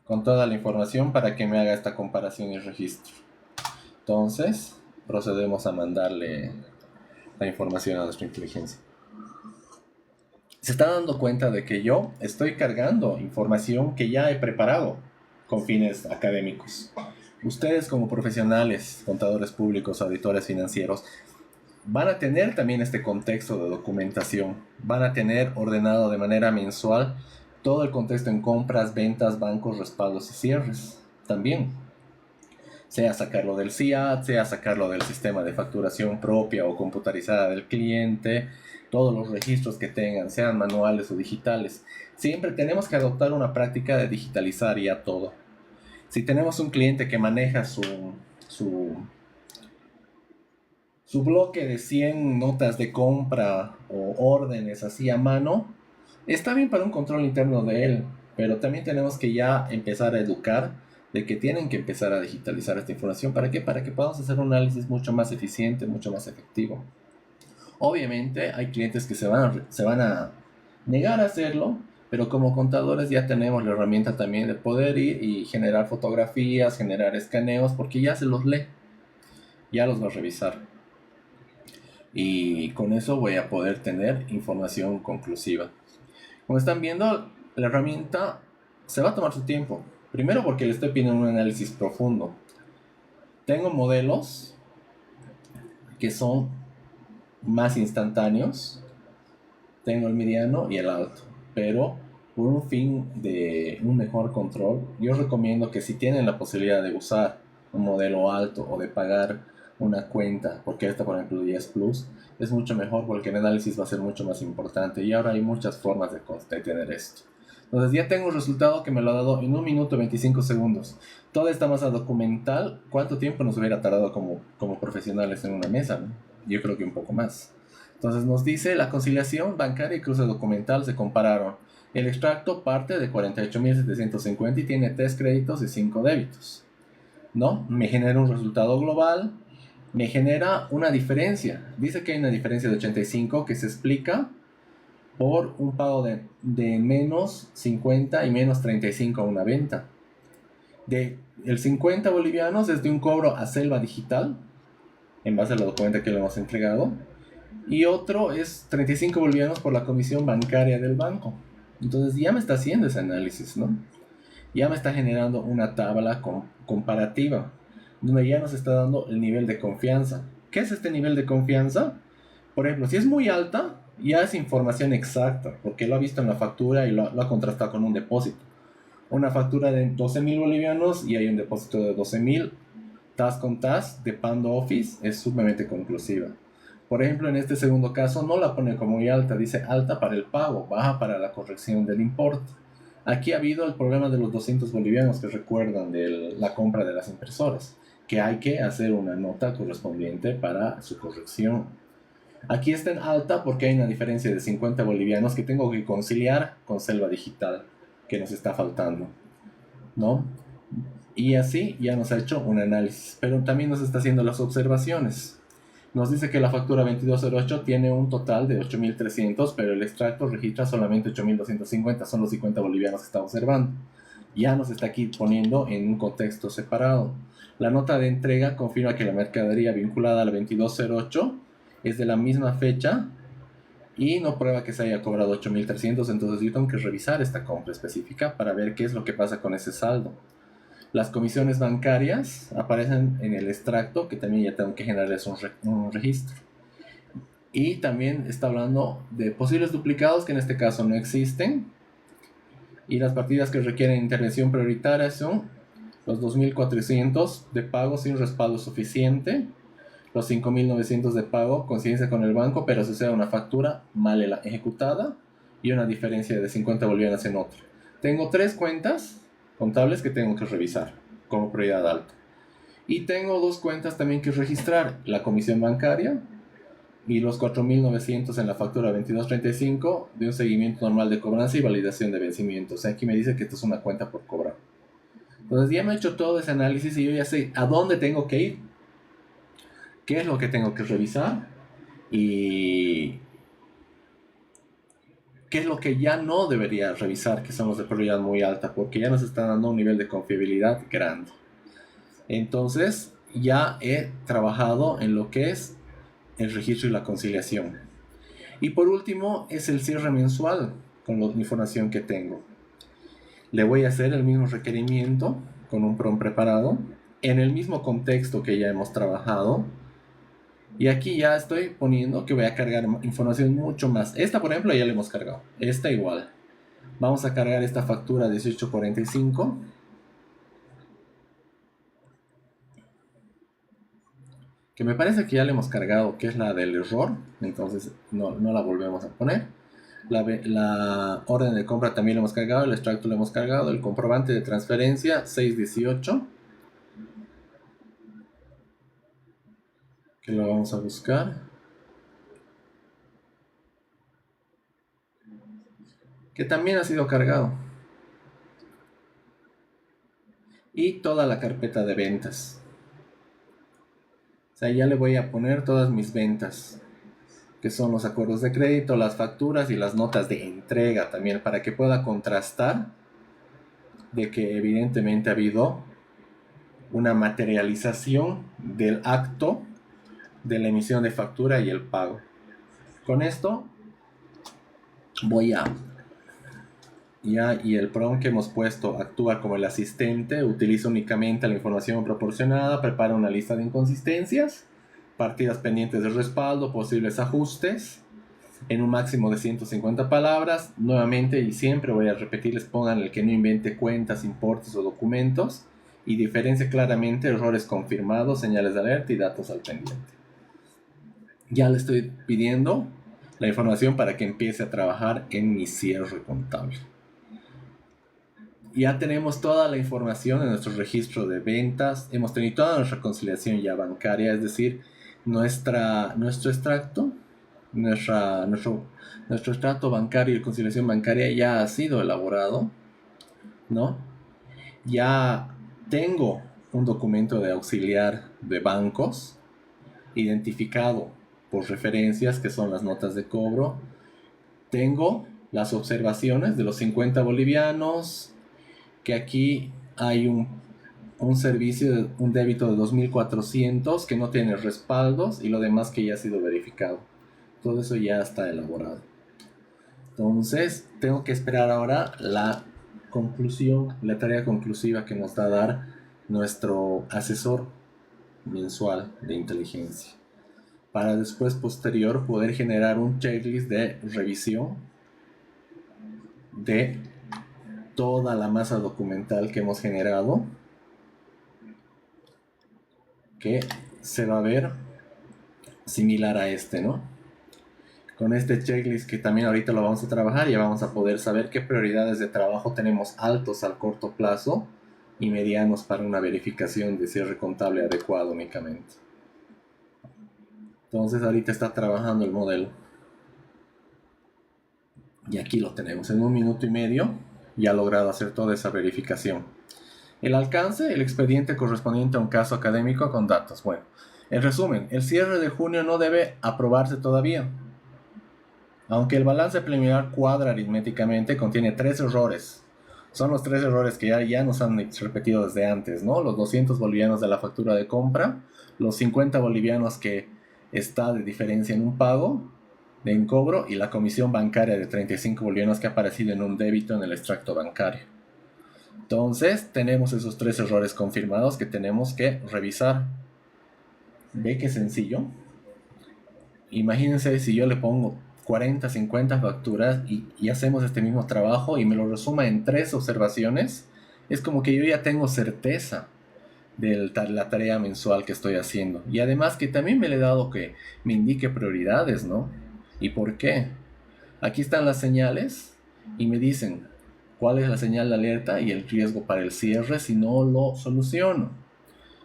con toda la información para que me haga esta comparación y registro. Entonces, procedemos a mandarle la información a nuestra inteligencia. Se está dando cuenta de que yo estoy cargando información que ya he preparado con fines académicos. Ustedes como profesionales, contadores públicos, auditores financieros, van a tener también este contexto de documentación. Van a tener ordenado de manera mensual todo el contexto en compras, ventas, bancos, respaldos y cierres. También, sea sacarlo del CIAT, sea sacarlo del sistema de facturación propia o computarizada del cliente, todos los registros que tengan, sean manuales o digitales. Siempre tenemos que adoptar una práctica de digitalizar ya todo. Si tenemos un cliente que maneja su bloque de 100 notas de compra o órdenes así a mano, está bien para un control interno de él, pero también tenemos que ya empezar a educar de que tienen que empezar a digitalizar esta información. ¿Para qué? Para que podamos hacer un análisis mucho más eficiente, mucho más efectivo. Obviamente hay clientes que se van a negar a hacerlo, pero como contadores ya tenemos la herramienta también de poder ir y generar fotografías, generar escaneos, porque ya se los lee, ya los va a revisar. Y con eso voy a poder tener información conclusiva. Como están viendo, la herramienta se va a tomar su tiempo. Primero porque le estoy pidiendo un análisis profundo. Tengo modelos que son más instantáneos. Tengo el mediano y el alto. Pero por un fin de un mejor control, yo recomiendo que si tienen la posibilidad de usar un modelo alto o de pagar una cuenta, porque esta por ejemplo 10 Plus, es mucho mejor porque el análisis va a ser mucho más importante y ahora hay muchas formas de tener esto. Entonces ya tengo un resultado que me lo ha dado en 1 minuto 25 segundos. Toda esta masa documental, ¿cuánto tiempo nos hubiera tardado como profesionales en una mesa, ¿no? Yo creo que un poco más. Entonces nos dice la conciliación bancaria y cruce documental se compararon. El extracto parte de 48.750 y tiene 3 créditos y 5 débitos. ¿No? Me genera un resultado global. Me genera una diferencia. Dice que hay una diferencia de 85 que se explica por un pago de menos 50 y menos 35 a una venta. El 50 bolivianos es de un cobro a Selva Digital, en base a la documenta que le hemos entregado, y otro es 35 bolivianos por la comisión bancaria del banco. Entonces ya me está haciendo ese análisis, ¿no? Ya me está generando una tabla comparativa, donde ya nos está dando el nivel de confianza. ¿Qué es este nivel de confianza? Por ejemplo, si es muy alta, ya es información exacta, porque lo ha visto en la factura y lo ha contrastado con un depósito. Una factura de 12.000 bolivianos y hay un depósito de 12.000, TAS con TAS de Pando Office, es sumamente conclusiva. Por ejemplo, en este segundo caso no la pone como muy alta, dice alta para el pago, baja para la corrección del importe. Aquí ha habido el problema de los 200 bolivianos que recuerdan de la compra de las impresoras, que hay que hacer una nota correspondiente para su corrección. Aquí está en alta porque hay una diferencia de 50 bolivianos que tengo que conciliar con Selva Digital, que nos está faltando, ¿no? Y así ya nos ha hecho un análisis, pero también nos está haciendo las observaciones. Nos dice que la factura 2208 tiene un total de 8.300, pero el extracto registra solamente 8.250, son los 50 bolivianos que está observando. Ya nos está aquí poniendo en un contexto separado. La nota de entrega confirma que la mercadería vinculada al 2208 es de la misma fecha y no prueba que se haya cobrado 8.300, entonces yo tengo que revisar esta compra específica para ver qué es lo que pasa con ese saldo. Las comisiones bancarias aparecen en el extracto, que también ya tengo que generarles un registro. Y también está hablando de posibles duplicados, que en este caso no existen. Y las partidas que requieren intervención prioritaria son los 2.400 de pago sin respaldo suficiente, los 5.900 de pago coincidencia con el banco, pero se sea una factura mal ejecutada y una diferencia de 50 bolivianos en otra. Tengo 3 cuentas contables que tengo que revisar como prioridad alta. Y tengo 2 cuentas también que registrar, la comisión bancaria y los 4.900 en la factura 2235 de un seguimiento normal de cobranza y validación de vencimiento. O sea, aquí me dice que esto es una cuenta por cobrar. Entonces ya me he hecho todo ese análisis y yo ya sé a dónde tengo que ir, qué es lo que tengo que revisar y qué es lo que ya no debería revisar, que son los de prioridad muy alta, porque ya nos están dando un nivel de confiabilidad grande. Entonces ya he trabajado en lo que es el registro y la conciliación. Y por último es el cierre mensual con la información que tengo. Le voy a hacer el mismo requerimiento con un PROM preparado en el mismo contexto que ya hemos trabajado. Y aquí ya estoy poniendo que voy a cargar información mucho más. Esta, por ejemplo, ya la hemos cargado. Esta igual. Vamos a cargar esta factura 1845. Que me parece que ya la hemos cargado, que es la del error. Entonces no la volvemos a poner. La orden de compra también la hemos cargado. El extracto lo hemos cargado. El comprobante de transferencia 618. Que lo vamos a buscar, que también ha sido cargado, y toda la carpeta de ventas. O sea, ya le voy a poner todas mis ventas, que son los acuerdos de crédito, las facturas y las notas de entrega también, para que pueda contrastar de que evidentemente ha habido una materialización del acto de la emisión de factura y el pago. Con esto voy a y el PROM que hemos puesto actúa como el asistente, utiliza únicamente la información proporcionada, prepara una lista de inconsistencias, partidas pendientes de respaldo, posibles ajustes en un máximo de 150 palabras. Nuevamente y siempre voy a repetirles, pongan el que no invente cuentas, importes o documentos y diferencia claramente errores confirmados, señales de alerta y datos al pendiente. Ya le estoy pidiendo la información para que empiece a trabajar en mi cierre contable. Ya tenemos toda la información en nuestro registro de ventas, hemos tenido toda nuestra conciliación ya bancaria, es decir, nuestro extracto, nuestro extracto bancario y conciliación bancaria ya ha sido elaborado, ¿no? Ya tengo un documento de auxiliar de bancos identificado por referencias que son las notas de cobro, tengo las observaciones de los 50 bolivianos, que aquí hay un servicio, un débito de 2.400 que no tiene respaldos y lo demás que ya ha sido verificado. Todo eso ya está elaborado. Entonces, tengo que esperar ahora la conclusión, la tarea conclusiva que nos va a dar nuestro asesor mensual de inteligencia, para después, posterior, poder generar un checklist de revisión de toda la masa documental que hemos generado, que se va a ver similar a este, ¿no? Con este checklist que también ahorita lo vamos a trabajar, ya vamos a poder saber qué prioridades de trabajo tenemos altos al corto plazo y medianos para una verificación de cierre contable adecuado únicamente. Entonces ahorita está trabajando el modelo. Y aquí lo tenemos. En 1 minuto y medio ya ha logrado hacer toda esa verificación. El alcance, el expediente correspondiente a un caso académico con datos. Bueno, en resumen, el cierre de junio no debe aprobarse todavía. Aunque el balance preliminar cuadra aritméticamente, contiene 3 errores. Son los 3 errores que ya nos han repetido desde antes, ¿no? Los 200 bolivianos de la factura de compra, los 50 bolivianos que está de diferencia en un pago, en cobro, y la comisión bancaria de 35 bolivianos que ha aparecido en un débito en el extracto bancario. Entonces, tenemos esos 3 errores confirmados que tenemos que revisar. ¿Ve qué sencillo? Imagínense si yo le pongo 40, 50 facturas y hacemos este mismo trabajo y me lo resuma en 3 observaciones. Es como que yo ya tengo certeza de la tarea mensual que estoy haciendo. Y además que también me le he dado que me indique prioridades, ¿no? ¿Y por qué? Aquí están las señales y me dicen cuál es la señal de alerta y el riesgo para el cierre si no lo soluciono.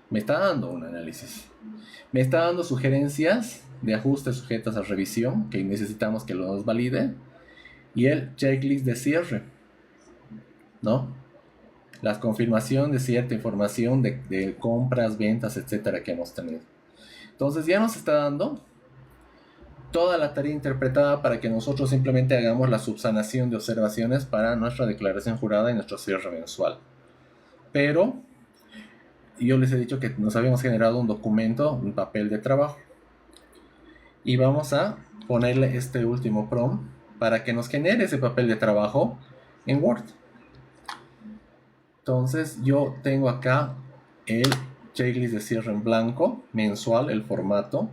Me está dando un análisis. Me está dando sugerencias de ajustes sujetas a revisión que necesitamos que los valide, y el checklist de cierre, ¿no? La confirmación de cierta información de compras, ventas, etcétera, que hemos tenido. Entonces ya nos está dando toda la tarea interpretada para que nosotros simplemente hagamos la subsanación de observaciones para nuestra declaración jurada y nuestro cierre mensual. Pero yo les he dicho que nos habíamos generado un documento, un papel de trabajo, y vamos a ponerle este último prompt para que nos genere ese papel de trabajo en Word. Entonces yo tengo acá el checklist de cierre en blanco mensual, el formato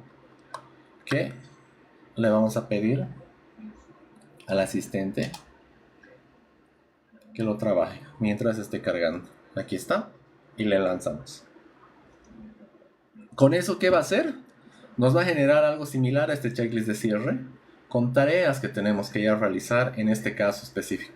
que le vamos a pedir al asistente que lo trabaje mientras esté cargando. Aquí está, y le lanzamos. ¿Con eso qué va a hacer? Nos va a generar algo similar a este checklist de cierre, con tareas que tenemos que ya realizar en este caso específico.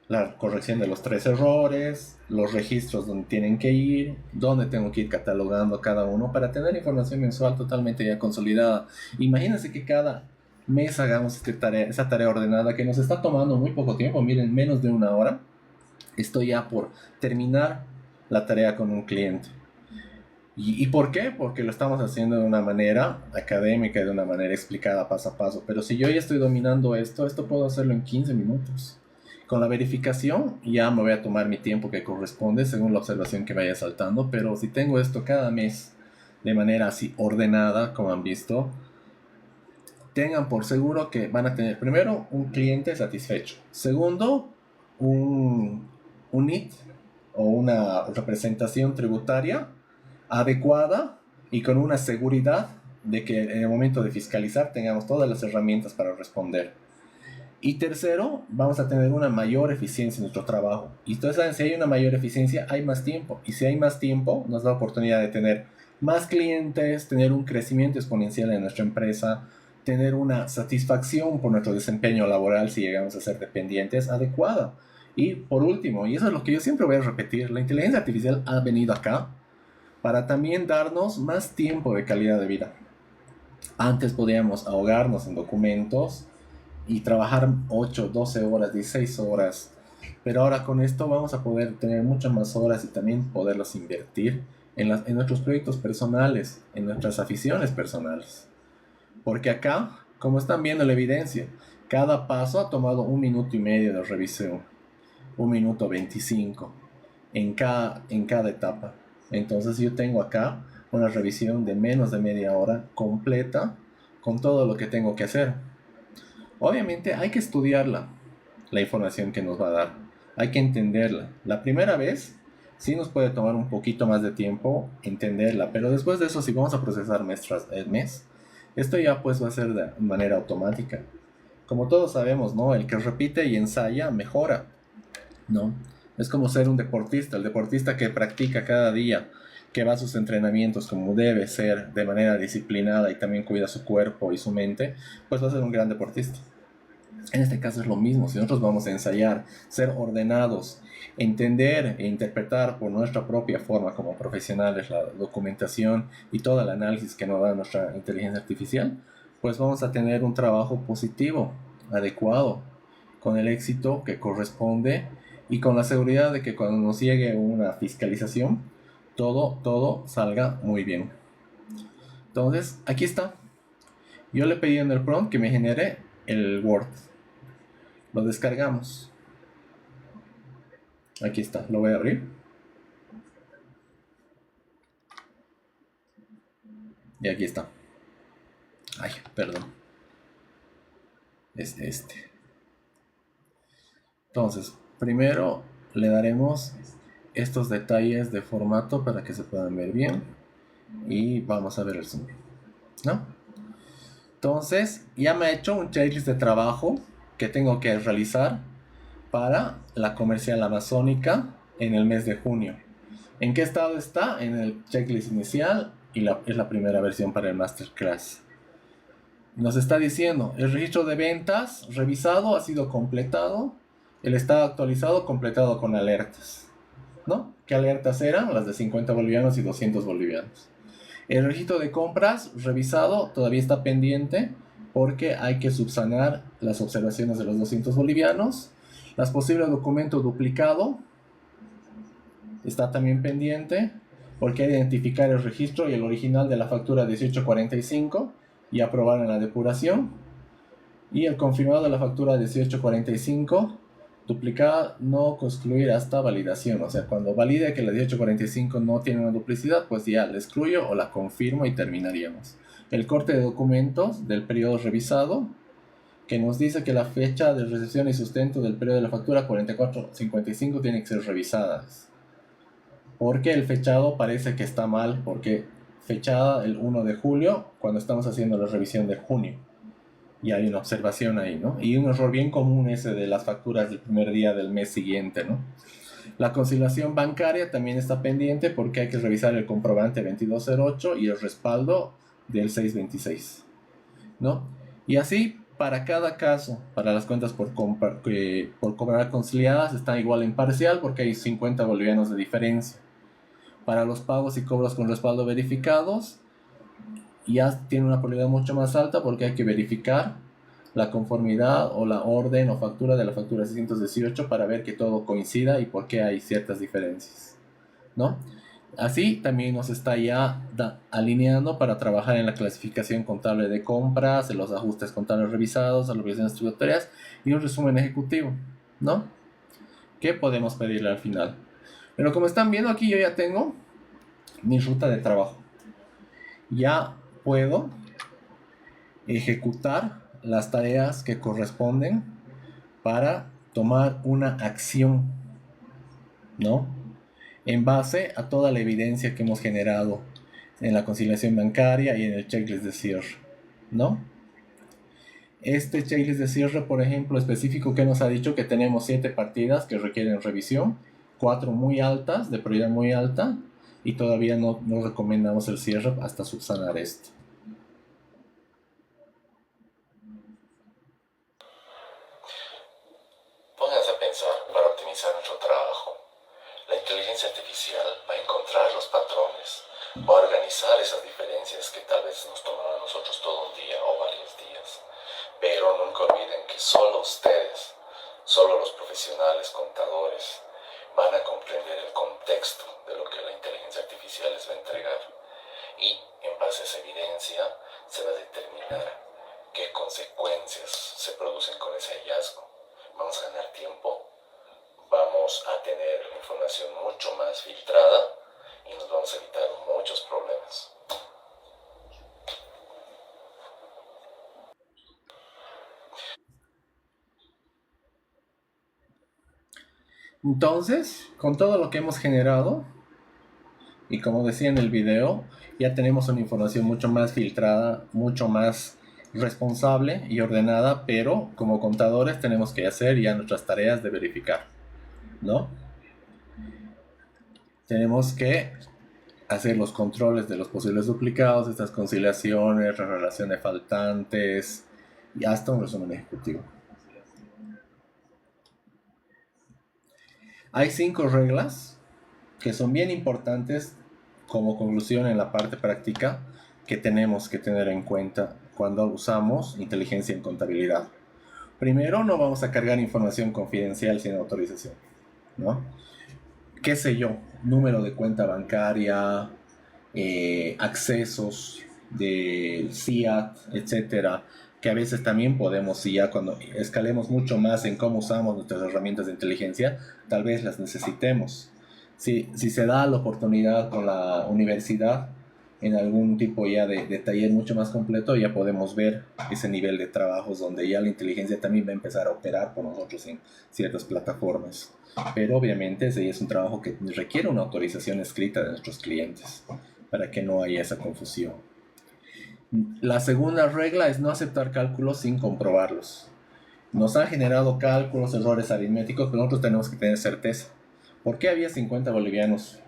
La corrección de los 3 errores, los registros donde tienen que ir, donde tengo que ir catalogando cada uno para tener información mensual totalmente ya consolidada. Imagínense que cada mes hagamos esa tarea ordenada que nos está tomando muy poco tiempo. Miren, menos de 1 hora. Estoy ya por terminar la tarea con un cliente. ¿Y por qué? Porque lo estamos haciendo de una manera académica y de una manera explicada paso a paso. Pero si yo ya estoy dominando esto puedo hacerlo en 15 minutos. Con la verificación ya me voy a tomar mi tiempo que corresponde según la observación que vaya saltando. Pero si tengo esto cada mes de manera así ordenada, como han visto, tengan por seguro que van a tener primero un cliente satisfecho. Segundo, un NIT o una representación tributaria adecuada y con una seguridad de que en el momento de fiscalizar tengamos todas las herramientas para responder. Y tercero, vamos a tener una mayor eficiencia en nuestro trabajo. Y ustedes saben, si hay una mayor eficiencia, hay más tiempo. Y si hay más tiempo, nos da la oportunidad de tener más clientes, tener un crecimiento exponencial en nuestra empresa, tener una satisfacción por nuestro desempeño laboral si llegamos a ser dependientes adecuada. Y por último, y eso es lo que yo siempre voy a repetir, la inteligencia artificial ha venido acá para también darnos más tiempo de calidad de vida. Antes podíamos ahogarnos en documentos y trabajar 8, 12 horas, 16 horas. Pero ahora con esto vamos a poder tener muchas más horas y también poderlas invertir en nuestros proyectos personales, en nuestras aficiones personales. Porque acá, como están viendo la evidencia, Cada paso ha tomado 1 minuto y medio de revisión, 1 minuto 25 en cada etapa. Entonces yo tengo acá una revisión de menos de media hora completa con todo lo que tengo que hacer. Obviamente hay que estudiarla, la información que nos va a dar. Hay que entenderla. La primera vez sí nos puede tomar un poquito más de tiempo entenderla, pero después de eso, si vamos a procesar mes tras mes, esto ya pues va a ser de manera automática. Como todos sabemos, ¿no? El que repite y ensaya mejora, ¿no? Es como ser un deportista, el deportista que practica cada día, que va a sus entrenamientos como debe ser, de manera disciplinada y también cuida su cuerpo y su mente, pues va a ser un gran deportista. En este caso es lo mismo, si nosotros vamos a ensayar, ser ordenados, entender e interpretar por nuestra propia forma como profesionales la documentación y todo el análisis que nos da nuestra inteligencia artificial, pues vamos a tener un trabajo positivo, adecuado, con el éxito que corresponde y con la seguridad de que cuando nos llegue una fiscalización, todo salga muy bien. Entonces, aquí está. Yo le pedí en el prompt que me genere el Word. Lo descargamos. Aquí está, lo voy a abrir. Y aquí está. Ay, perdón. Es este. Entonces, primero le daremos estos detalles de formato para que se puedan ver bien. Y vamos a ver el zoom, ¿no? Entonces, ya me ha hecho un checklist de trabajo que tengo que realizar para la comercial amazónica en el mes de junio. ¿En qué estado está? En el checklist inicial y es la primera versión para el masterclass. Nos está diciendo, el registro de ventas revisado ha sido completado, el estado actualizado completado con alertas, ¿no? ¿Qué alertas eran? Las de 50 bolivianos y 200 bolivianos. El registro de compras revisado todavía está pendiente porque hay que subsanar las observaciones de los 200 bolivianos. Las posibles documentos duplicado está también pendiente porque hay que identificar el registro y el original de la factura 1845 y aprobar en la depuración. Y el confirmado de la factura 1845 duplicada no concluir hasta validación. O sea, cuando valide que la 1845 no tiene una duplicidad, pues ya la excluyo o la confirmo y terminaríamos. El corte de documentos del periodo revisado, que nos dice que la fecha de recepción y sustento del periodo de la factura 4455 tiene que ser revisadas. Porque el fechado parece que está mal, porque fechada el 1 de julio, cuando estamos haciendo la revisión de junio. Y hay una observación ahí, ¿no? Y un error bien común ese de las facturas del primer día del mes siguiente, ¿no? La conciliación bancaria también está pendiente porque hay que revisar el comprobante 2208 y el respaldo del 626, ¿no? Y así, para cada caso, para las cuentas por cobrar conciliadas, está igual en parcial porque hay 50 bolivianos de diferencia. Para los pagos y cobros con respaldo verificados, ya tiene una probabilidad mucho más alta porque hay que verificar la conformidad o la orden o factura de la factura 618 para ver que todo coincida y por qué hay ciertas diferencias, ¿no? Así también nos está ya alineando para trabajar en la clasificación contable de compras, en los ajustes contables revisados, las obligaciones tributarias y un resumen ejecutivo, ¿no? ¿Qué podemos pedirle al final? Pero como están viendo aquí, yo ya tengo mi ruta de trabajo. Ya puedo ejecutar las tareas que corresponden para tomar una acción, ¿no? En base a toda la evidencia que hemos generado en la conciliación bancaria y en el checklist de cierre, ¿no? Este checklist de cierre, por ejemplo, específico que nos ha dicho que tenemos 7 partidas que requieren revisión, 4 muy altas, de prioridad muy alta, y todavía no recomendamos el cierre hasta subsanar esto. Pónganse a pensar para optimizar nuestro trabajo. La inteligencia artificial va a encontrar los patrones, va a organizar esas diferencias que tal vez nos tomará a nosotros todo un día o varios días. Pero nunca olviden que solo ustedes, solo los profesionales contadores, van a comprender el contexto de lo que la inteligencia artificial les va a entregar. Y en base a esa evidencia se va a determinar qué consecuencias se producen con ese hallazgo. Vamos a ganar tiempo, vamos a tener la información mucho más filtrada y nos vamos a evitar muchos problemas. Entonces, con todo lo que hemos generado, y como decía en el video, ya tenemos una información mucho más filtrada, mucho más responsable y ordenada, pero como contadores tenemos que hacer ya nuestras tareas de verificar, ¿no? Tenemos que hacer los controles de los posibles duplicados, estas conciliaciones, la relación de faltantes y hasta un resumen ejecutivo. Hay 5 reglas que son bien importantes como conclusión en la parte práctica que tenemos que tener en cuenta cuando usamos inteligencia en contabilidad. Primero, no vamos a cargar información confidencial sin autorización, ¿no? Qué sé yo, número de cuenta bancaria, accesos del CIAT, etcétera, que a veces también podemos, y ya cuando escalemos mucho más en cómo usamos nuestras herramientas de inteligencia, tal vez las necesitemos. Si se da la oportunidad con la universidad en algún tipo ya de taller mucho más completo, ya podemos ver ese nivel de trabajos donde ya la inteligencia también va a empezar a operar por nosotros en ciertas plataformas. Pero obviamente ese es un trabajo que requiere una autorización escrita de nuestros clientes para que no haya esa confusión. La segunda regla es no aceptar cálculos sin comprobarlos. Nos han generado cálculos, errores aritméticos, pero nosotros tenemos que tener certeza. ¿Por qué había 50 bolivianos?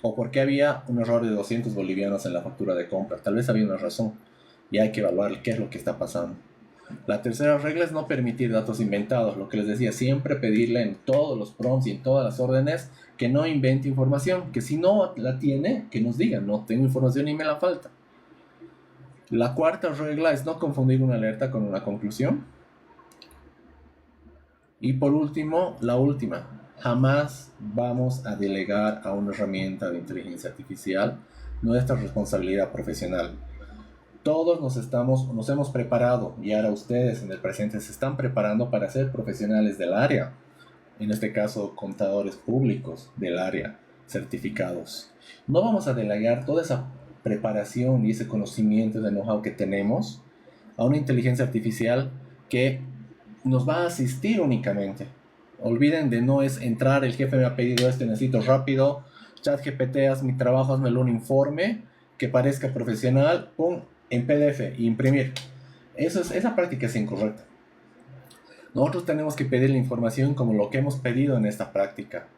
¿O por qué había un error de 200 bolivianos en la factura de compra? Tal vez había una razón y hay que evaluar qué es lo que está pasando. La tercera regla es no permitir datos inventados. Lo que les decía, siempre pedirle en todos los prompts y en todas las órdenes que no invente información, que si no la tiene, que nos diga, no tengo información y me la falta. La cuarta regla es no confundir una alerta con una conclusión. Y por último, la última, jamás vamos a delegar a una herramienta de inteligencia artificial nuestra responsabilidad profesional. Todos nos hemos preparado y ahora ustedes en el presente se están preparando para ser profesionales del área. En este caso, contadores públicos del área, certificados. No vamos a delegar toda esa preparación y ese conocimiento de know-how que tenemos a una inteligencia artificial que nos va a asistir únicamente. Olviden de no es entrar, el jefe me ha pedido esto, necesito rápido, ChatGPT, haz mi trabajo, hazmelo un informe que parezca profesional, pum, en PDF e imprimir. Esa práctica es incorrecta. Nosotros tenemos que pedir la información como lo que hemos pedido en esta práctica,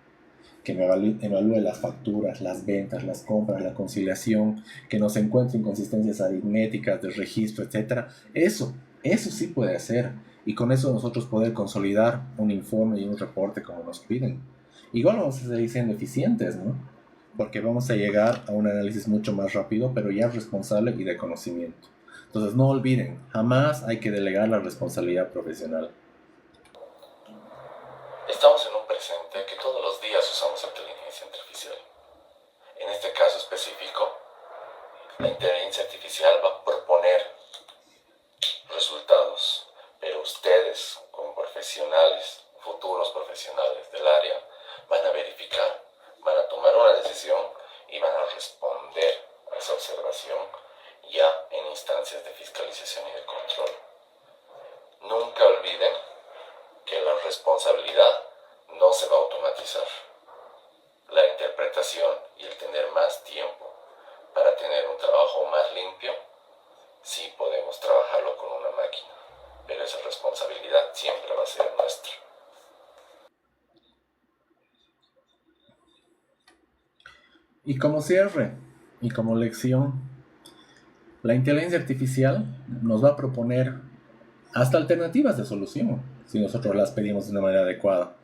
que me evalúe las facturas, las ventas, las compras, la conciliación, que nos encuentre inconsistencias aritméticas de registro, etc. Eso sí puede hacer, y con eso nosotros poder consolidar un informe y un reporte como nos piden. Igual vamos a seguir siendo eficientes, ¿no? Porque vamos a llegar a un análisis mucho más rápido, pero ya responsable y de conocimiento. Entonces no olviden, jamás hay que delegar la responsabilidad profesional. Estamos en un presente que todos los días usamos inteligencia artificial. En este caso específico, la inteligencia artificial va a proponer resultados, pero ustedes, como profesionales, futuros profesionales del área, van a verificar, van a tomar una decisión y van a responder a esa observación ya en instancias de fiscalización y de control. Nunca olviden que la responsabilidad no se va a automatizar. La interpretación y el tener más tiempo para tener un trabajo más limpio, sí podemos trabajarlo con una máquina, pero esa responsabilidad siempre va a ser nuestra. Y como cierre y como lección, la inteligencia artificial nos va a proponer hasta alternativas de solución si nosotros las pedimos de una manera adecuada.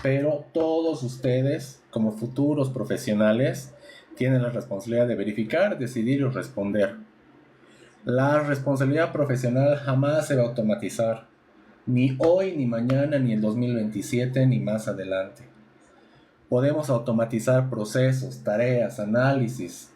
Pero todos ustedes, como futuros profesionales, tienen la responsabilidad de verificar, decidir y responder. La responsabilidad profesional jamás se va a automatizar, ni hoy, ni mañana, ni en 2027, ni más adelante. Podemos automatizar procesos, tareas, análisis,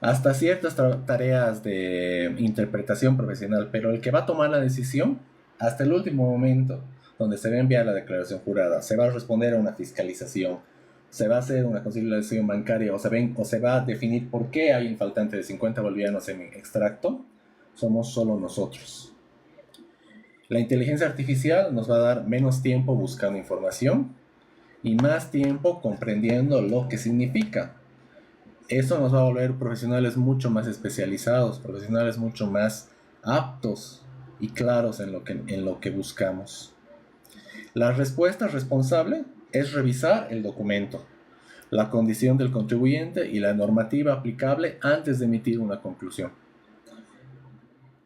hasta ciertas tareas de interpretación profesional, pero el que va a tomar la decisión hasta el último momento, donde se va a enviar la declaración jurada, se va a responder a una fiscalización, se va a hacer una conciliación bancaria o se va a definir por qué hay un faltante de 50 bolivianos en extracto, somos solo nosotros. La inteligencia artificial nos va a dar menos tiempo buscando información y más tiempo comprendiendo lo que significa. Eso nos va a volver profesionales mucho más especializados, profesionales mucho más aptos y claros en lo que buscamos. La respuesta responsable es revisar el documento, la condición del contribuyente y la normativa aplicable antes de emitir una conclusión.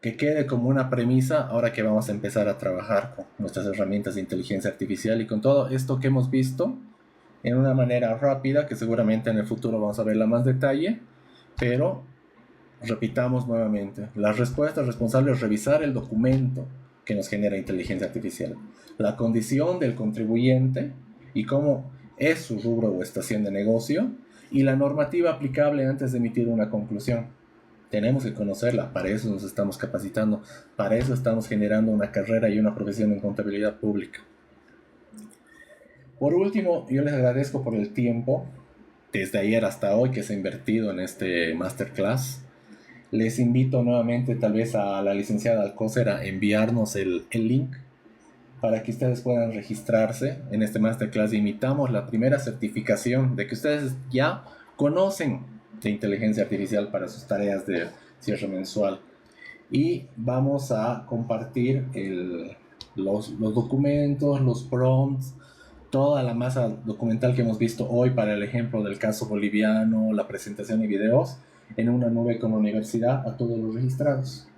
Que quede como una premisa ahora que vamos a empezar a trabajar con nuestras herramientas de inteligencia artificial y con todo esto que hemos visto en una manera rápida, que seguramente en el futuro vamos a verla más detalle, pero repitamos nuevamente, la respuesta responsable es revisar el documento que nos genera inteligencia artificial, la condición del contribuyente y cómo es su rubro o estación de negocio y la normativa aplicable antes de emitir una conclusión. Tenemos que conocerla, para eso nos estamos capacitando, para eso estamos generando una carrera y una profesión en contabilidad pública. Por último, yo les agradezco por el tiempo, desde ayer hasta hoy, que se ha invertido en este masterclass. Les invito nuevamente tal vez a la licenciada Alcócer a enviarnos el link para que ustedes puedan registrarse en este masterclass. Imitamos la primera certificación de que ustedes ya conocen de inteligencia artificial para sus tareas de cierre mensual. Y vamos a compartir los documentos, los prompts, toda la masa documental que hemos visto hoy para el ejemplo del caso boliviano, la presentación y videos, en una nube con la universidad a todos los registrados.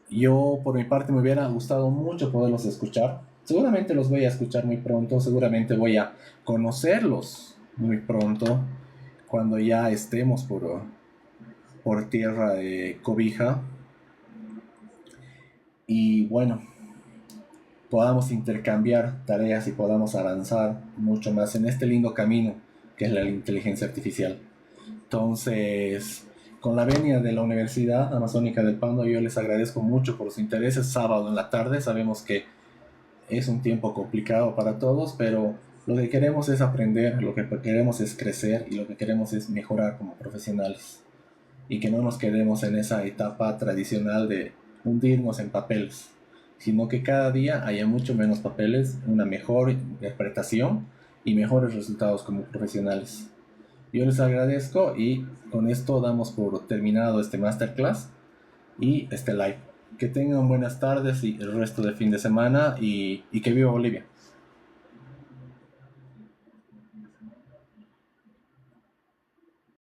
Yo, por mi parte, me hubiera gustado mucho poderlos escuchar. Seguramente los voy a escuchar muy pronto, seguramente voy a conocerlos muy pronto, cuando ya estemos por tierra de cobija. Y bueno, podamos intercambiar tareas y podamos avanzar mucho más en este lindo camino que es la inteligencia artificial. Entonces, con la venia de la Universidad Amazónica del Pando, yo les agradezco mucho por su interés. Es sábado en la tarde, sabemos que es un tiempo complicado para todos, pero lo que queremos es aprender, lo que queremos es crecer y lo que queremos es mejorar como profesionales. Y que no nos quedemos en esa etapa tradicional de hundirnos en papeles, sino que cada día haya mucho menos papeles, una mejor interpretación y mejores resultados como profesionales. Yo les agradezco y con esto damos por terminado este masterclass y este live. Que tengan buenas tardes y el resto del fin de semana y que viva Bolivia.